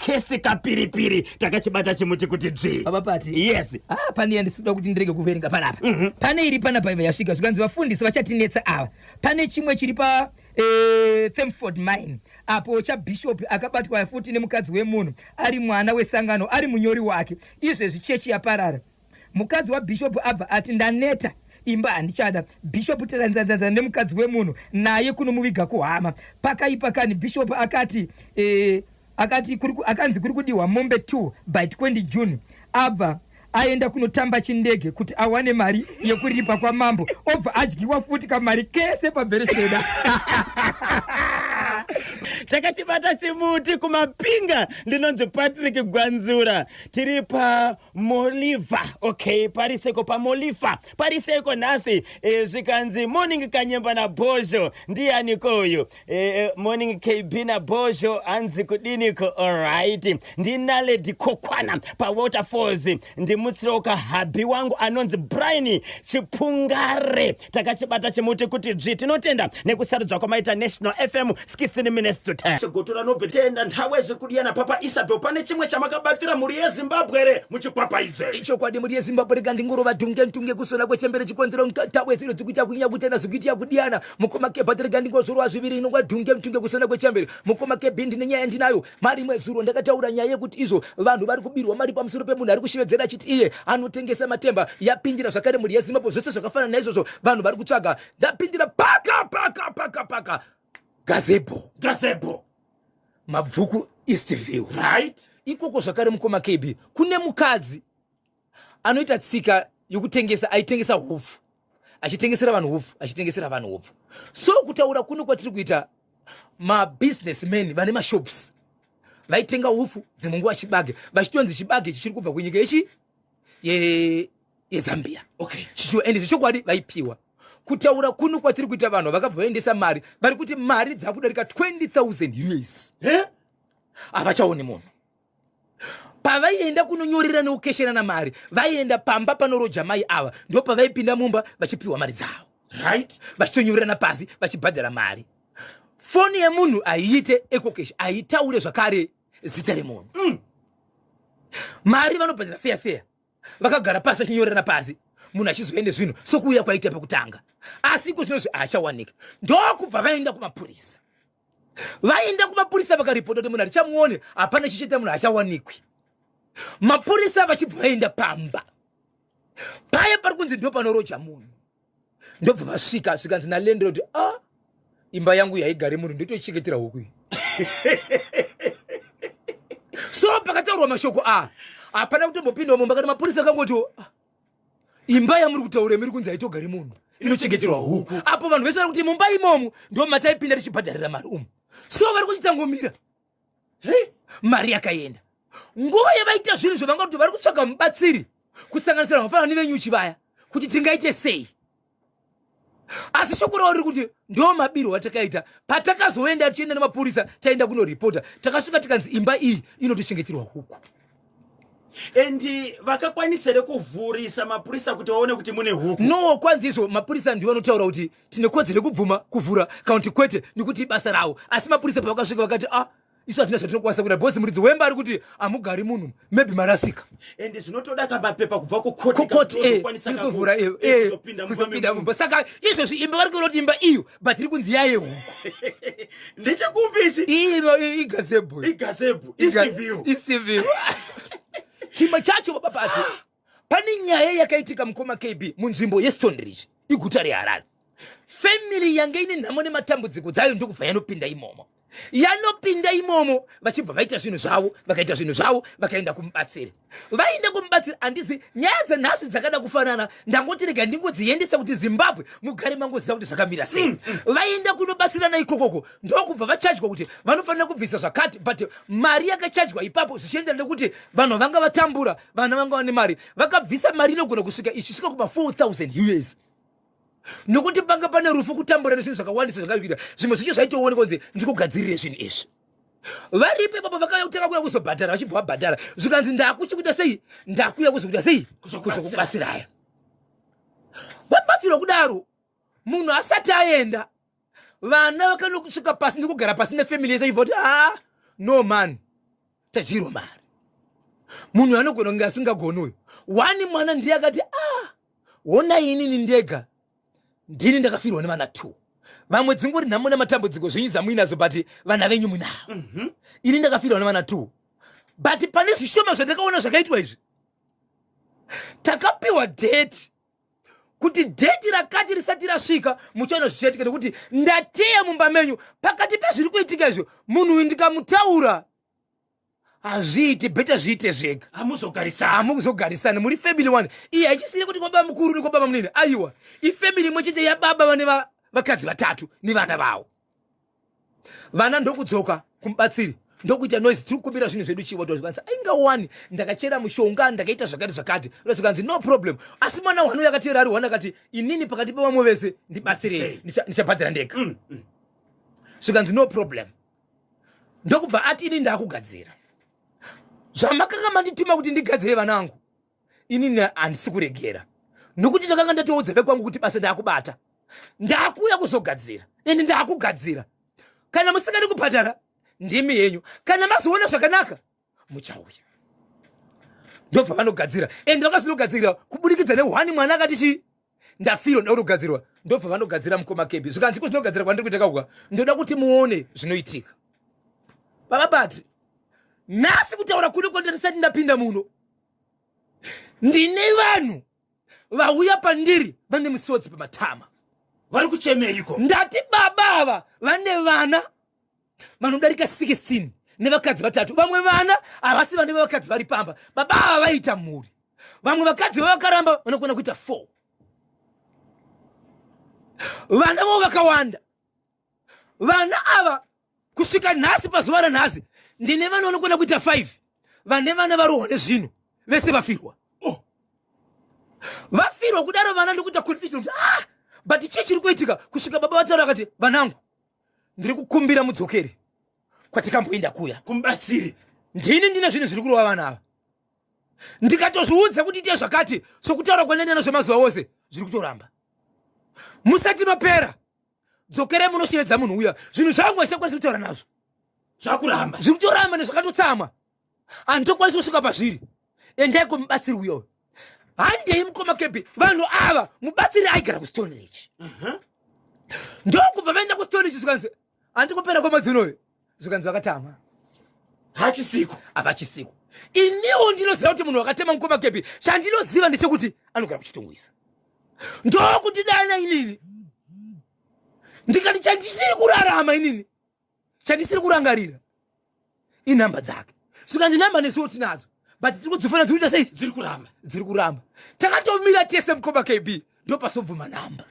kesi kapiripiri takachibata chimuti kuti dzvi. Abapati. Yes. Pane yandisida kuti ndirege kuverenga panapa. Pane iri panapa yasvika zvikanzi vafundisi vachatinetsa ava. Pane chimwe chiri pa Thamford Mine apo chaBishop akabatwa futi nemukadzi wemunhu ari mwana wesangano ari munyori wake. Izvezvi chechi yaparara. Mukadzi waBishop abva ati ndaneta imba handichada. Bishop teranzanzanza nemukadzi wemunhu naye kunomuviga kuhama. Pakaipa kani Bishop akati akanzi kuri kudiwa mombe 2 by 20 June abva aenda kunotamba chindege kuti awane mari yekuriripa kwa mambo obva adyiwa futi kamari kese pabheresheda. Takachibata chimuti kumapinga ndinonzi Patrick Gwanzura tiri pa Moliva. Okay, pariseko pa Moliva pariseko nhasi zvikanzi morning Kanyemba naBosch ndiani koyo morning KB naBosch anzi kudiniko. Alright, ndinaledi kokwana pa Waterfalls ndimutsiroka habi wangu anonzi Brian Chipungare. Takachibata chimuti kuti dzvi tinotenda nekusarudzwa kwamaita National FM 16 minutes to 10. Gotora no betenda nthawe zikudiyana papa Isabel pane chimwe chamakabatira muri yeZimbabwe ere muchikwapa idze. Icho kwadi muri yeZimbabwe kandi ngoro dhunge ntunge kusona kwechembere chikonzero nthawe ziro dzikuita kunya kutena zikuita kudiyana mukoma ke batiri kandi ngozoro zviviri inongwa dhunge ntunge kusona kwechembere mukoma ke bindi nenyaya ndinayo mari mwezuro ndakataura nyaya yekuti izvo vanhu vari kubirwa mari pamusoro pemunhu ari kushivedzera chiti iye anotengesa matemba yapindira zvakare muri yeZimbabwe zvose zvakafanana naizvozvo vanhu vari kutsvaga ndapindira paka gazebo mabvuku Eastview. Right? Ikoko zvakare mukoma KB kune mukadzi anoita tsika yokutengesa aitengesa hupfu achitengesera vanhu hupfu so kutaura kuno kwatiri kuita mabusinessmen vane mashops vaitenga hupfu dzimwe nguva chibage vachitonzi chibage chichiri kubva kunyika ichi yeZambia. Okay. Ende zvichokwadi vaipiwa kutaura kuno kwatiri kuita vanhu vakabva vaendesa mari vari kuti mari dzakudarika 20,000 US havachaoni munhu pavaienda kunonyorera neukesherana mari vaienda pamba panoroja mai ava ndo pavaipinda mumba vachipiwa mari dzavo. Right? Vachitonyorerana pasi vachibhadhara mari. Foni yemunhu aiite ekokeshi aitaure zvakare zita remunhu. Mari vanobhadhara fair vakagara pasi vachinyorerana pasi munhu achizoende zvinhu sokuuya kwaita pakutanga asi iko zvinozvi achawanika ndokubva vaenda kumapurisa vakaripota kuti munhu arichamuone hapana chicheta munhu achawanikwi. Mapurisa vachibva vaenda pamba paya pari kunzi ndo panoroja munhu ndobva vasvika zvikanzi nalandlord imba yangu yaigare munhu ndotoichengetera huku iyi. So pakataurwa mashoko hapana kutombopinda mumba kana mapurisa akangoti imba yamuri kutaura muri kunzi haitogari munhu inochengeterwa huku. Apo vanhu vese vari kuti mumba imomo ndo mataipinda tichibhadharira mari so vari kuchitangomira mari yakaenda. Nguva yavaita zvinhu zvavanga kuti vari kutsvaga mubatsiri kusanganisira vafanana nevenyuchi vaya kuti tingaite sei. asi shoko rauri kuti ndo mabiro watakaita patakazoenda tichienda nemapurisa taenda kunoripota takasvika tikanzi imba iyi inotochengeterwa huku. endi vakakwanisere kuvhurisa mapurisa kuti vaone kuti mune huku? No, kwanzi izvo mapurisa ndiwo vanotaura kuti tine kodzero yekubvuma kuvhura kana kuti kwete nekuti ibasa ravo. Asi mapurisa pavakasvika vakati isu hatina zvatinokwanisa kuita bhosi muridzi wemba ari kuti hamugari munhu maybe marasika. endi zvinotoda kamapepa kubva kukotikuzopiinda mumba. Saka izvozvi imba vari kuona kuti imba iyo but iri kunzi yaye huku. ndechekupichi? igazebhu istv. chimwe chacho babapati pane nyaya yakaitika mukoma KB munzvimbo yeStonebridge iguta reHarare. Family yange ine nhamo nematambudziko dzayo ndokubva yanopinda imomo vachibva vaita zvinhu zvavo vakaenda kumubatsira. Vaenda kumubatsira handizi nyaya dzenhasi dzakada kufanana, ndangoti rega ndingodziendesa kuti Zimbabwe mugare mangoziva kuti zvakamira sei. Vaenda kunobatsirana ikokoko ndokubva vachajwa kuti vanofanira kubvisa zvakati, but mari yakachajwa ipapo zvichienderana nekuti vanhu vanga vatambura, vana vanga vane mari, vakabvisa mari inogona kusvika ichisvika kuma 4,000 US. Nokuti panga pane rufu kutambura nezvinhu zvakawandisa zvakaita zvimwe zvicho zvaitooneka kunzi ndikugadzirire zvinhu izvi. Varipe baba vakatanga kuuya kuzobhadhara, vachibva vabhadhara zvikanzi ndakuchikuita sei, ndakuya kuzokuita sei, kuzokubatsiraya. Vabatsirwa kudaro munhu asati aenda, vana vakanokusvika pasi ndikugara pasi nefamily yese achibva kuti no man tadyirwa mari. Munhu anogona kunge asingagoni uyu. Wani mwana ndiye akati ona inini ndega ndini ndakafirwa nevana 2. Vamwe dzingori nhamo nematambudziko zvinyi zamuinazo but vana venyu munavo. Ini ndakafirwa nevana 2 but pane zvishoma zvandakaona zvakaitwa izvi. Takapiwa date kuti date rakati risati rasvika muchaona zvichaitika nekuti ndateya mumba menyu pakati pezviri kuitika izvo munhu uyu ndikamutaura hazviiti beta zviite zvega. Hamuzogarisana muri family one. Iye hachisiri kuti kwababa mukuru nekwababa munene. Aiwa, ifamily imwe chete yababa vane vakadzi 3 nevana vavo. Vana ndokudzoka kumubatsiri ndokuita noise tiri kumbira zvinhu zvedu chivo tozvikanzi ainga wani ndakachera mushonga ndakaita zvakati zvikanzi no problem. Asi mwana wanu yakatevera ari wana akati inini pakati pevamwe vese ndibatsirei ndichabhadhira ndega. Zvikanzi no problem. Ndokubva ati ini ndakugadzira zvamakanga mandituma kuti ndigadzire vanangu, inini handisi kuregera nokuti ndakanga ndatoudza vekwangu kuti basa ndakubata, ndakuya kuzogadzira ende ndakugadzira. Kana musingadi kubhadhara ndimi yenyu, kana mazoona zvakanaka muchauya. Ndobva vanogadzira ende vakazvinogadzirira kubudikidza nehwani mwana akati ndafirwa ndoda kugadzirwa. Ndobva vanogadzira mukoma KB. Zvikanzi kuzvinogadzira kwandiri kuita kauka ndoda kuti muone zvinoitika. Bababati nasi kutaura kuri kwandisati ndapinda muno ndine vanhu vauya pandiri vane misodzi pamatama vari kuchemeiko. Ndati baba ava vane vana vanodarika 16 nevakadzi 3. Vamwe vana havasi vane vevakadzi vari pamba. Baba ava vaita mhuri, vamwe vakadzi vavakaramba vanogona kuita 4. Vana vavo vakawanda. Vana ava kusvika nhasi pazuva ranhasi ndine vana vanogona kuita 5 vane vana varohwa nezvino vese vafirwa. Vafirwa kudaro vana ndikuita confusion kuti but chii chiri kuitika. Kusvika baba vataura akati vanangu ndiri kukumbira mudzokere kwatikamboenda kuya kumubatsiri. ndine zvinhu zviri kurova vana ava. Ndikatozviudza kuti ite zvakati sokutaura kwandaenda zvemazuva ose zviri kutoramba. Musati mapera dzokere munosheedza munhu uya. Zvinhu zvangu hachakwanisi kutaura nazvo zvakuramba zviri kutoramba nezvakatotsamwa. Handitokwanisi kusvika pazviri. Endai kumubatsiri uyo. Handei mukoma KB. Vanhu ava mubatsiri aigara kuStonebridge. Ndokubva vaenda kuStonebridge zvikanzi handikupera kwamadzinoyo. Zvikanzi vakatama. hachisiko. Havachisiko. Iniwo ndinoziva kuti munhu wakatema mukoma KB. Chandinoziva ndechekuti anogara kuchitongwisa. Ndokuti dana inini ndikati chandisiri kurarama inini, chandisiri kurangarira inhamba dzake. Zvikanzi nhamba nesuwo tinadzo but tiri kudzifana dziri kuita sei, dziri kuramba. Takatomira tese mukoma KB ndopasobvuma nhamba.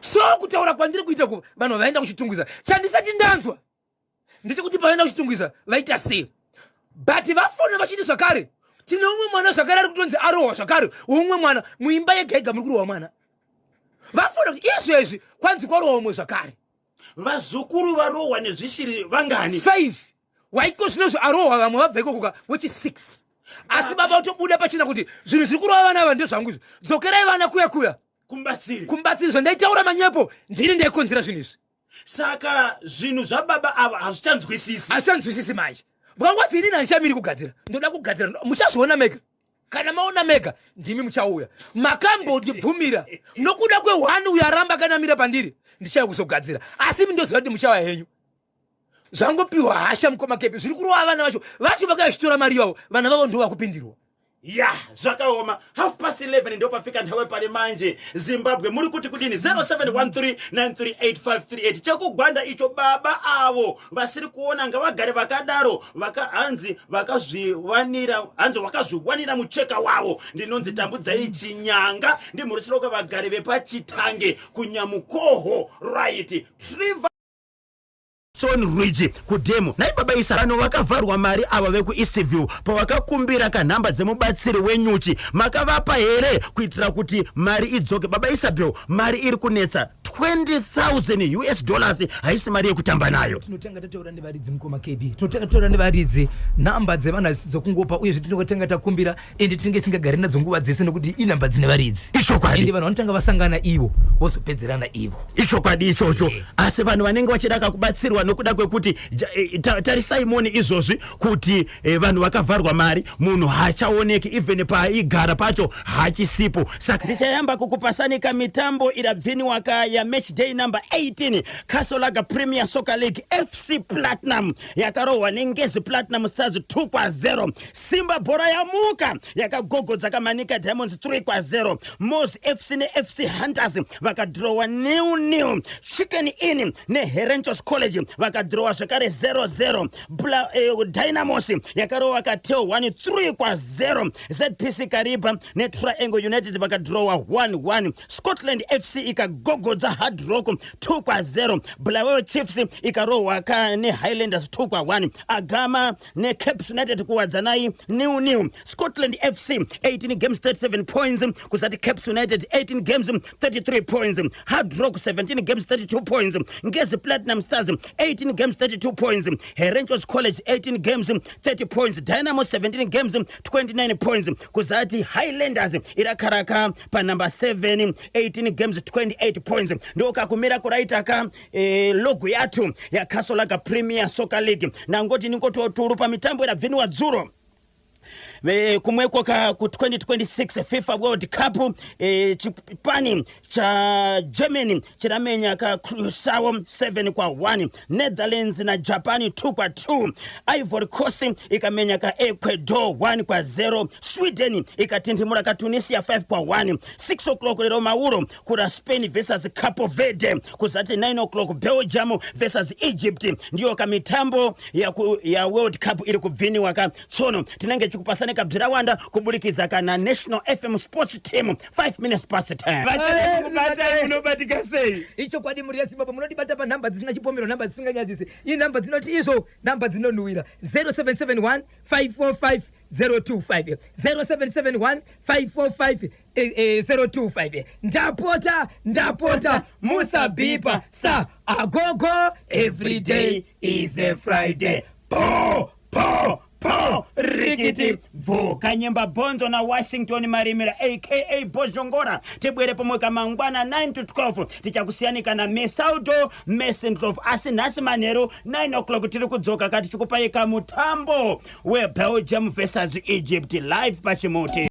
So kutaura kwandiri kuita kuva vanhu vaenda kuchitungwiza chandisati ndanzwa ndechekuti pavaenda kuchitungwiza vaita sei, but vafona vachiti zvakare tine umwe mwana zvakare ari kutonzi arohwa zvakare. Umwe mwana muimba yega yega muri kurohwa mwana. vafuna kuti izvezvi kwanzi kwarohomwe zvakare vazukuru varohwa nezvishiri vangani 5 waiko zvinozvo arohwa vamwe vabva ikokoka wechi 6 asi baba utobuda pachina kuti zvinhu zviri kurova vana ava ndezvangu izvo dzokerai vana kuya kumbatsiri zvandaitaura manyepo ndini ndaikonzera zvinhu izvi saka zvinhu zvababa ava hazvichanzwisisi manje bwangwati inini handichamiri kugadzira ndoda kugadzira muchazviona mega kana maona mega ndimi muchauya makambondibvumira nokuda kwe1 uyo aramba akanamira pandiri ndichauya kuzogadzira asi mindoziva kuti muchauya henyu zvangopiwa hasha mukomakepi zviri kurova vana vacho vakachitora mari yavo vana vavo ndo vakupindirwa ya zvakaoma 11:30 ndo pafika nthawe pari manje Zimbabwe muri kuti kudini 0713938538 chekugwanda icho baba avo vasiri kuona nga vagare vakadaro vakazviwanira mucheka wavo ndinonzi tambudzai chinyanga ndimhurisiro kwavagari vepachitange kunyamukoho right Son Ridge kudemo nai baba Isarano vakavharwa mari ava vekuEastview pavakakumbira kanhamba dzemubatsiri wenyuchi makavapa here kuitira kuti mari idzoke baba Isabel mari iri kunetsa $20,000 haisi mari yekutamba nayo tinotanga tataura nevaridzi mukoma KB tinotanga tataura nevaridzi nhamba dzevana dzokungopa uye zvitinotanga takumbira ende tinenge singagari nadzo nguva dzese nokuti inhamba dzine varidzi ishokwadi ende vanhu vanotanga vasangana ivo vozopedzerana ivo ishokwadi ichocho asi vanhu vanenge vachida kakubatsirwa nokuda kwekuti tarisaimoni izvozvi kuti vanhu vakavharwa mari munhu hachaoneki even paigara pacho hachisipo saka ndichayamba kukupasanika mitambo irabviniwaka ya match day number 18 Kasolaga Premier Soccer League FC Platinum yakarohwa nengezi Platinum Stars 2-0 Simba Bora yamuka yakagogodza Kamanika Diamonds 3-0 Mos FC ne FC Hunters vakadrowa 0-0 Chicken Inn ne Herenchos College vakadrowa zvakare 0-0 Dynamos yakarohwa Katel 1-3-0 ZPC Kariba ne Triangle United vakadrowa 1-1 Scotland FC ikagogodza Hard Rock 2-0 Bulawayo Chiefs ikarohwa ne Highlanders 2-1 Agama ne Caps United kuwadzanai 0-0 Scotland FC 18 games 37 points kuzati Caps United 18 games 33 points Hard Rock 17 games 32 points Ngezi Platinum Stars 18 games 32 points Herenchos College 18 games 30 points Dynamo 17 games 29 points kuzati Highlanders irakaraka pa number 7 18 games 28 points ndokakumira kuraitaka logo yatu ya Kasolaga Premier Soccer League nangoti ningototuru pa mitambo irabviniwa dzuro kumweko ku 2026 FIFA World Cup chipani cha Germany chiramenya ka Curaçao 7-1 Netherlands na Japan 2-2 Ivory Coast ikamenya ka Ecuador 1-0 Sweden ikatinthimura ka Tunisia 5-1 6 o'clock lero mauro kura Spain versus Cape Verde kuzati 9 o'clock Belgium versus Egypt ndiyo kamitambo ya World Cup iri kubviniwa ka tsono tinenge chikupasana kabvira wanda kubulikiza kana National FM Sports Team 5 minutes past 10 vatari munobatika sei icho kwadi muri yaZimbabwe munotibata pa nhamba dzisina chipomero nhamba dzisinganyadzise iyi nhamba dzinoti izo nhamba dzinonhuwira 0771 545 025 0771 545 025 ndapota musabipa sa agogo every day is a Friday po rikiti vuka nyemba bonzo na Washington Marimira aka Bozongora tibwere pomwe kamangwana 9 to 12 tichakusiyanika na Mesaudo Mesendrov asi nasi manero 9 o'clock tiri kudzoka kati chikupaika mutambo we Belgium versus Egypt live pachimuti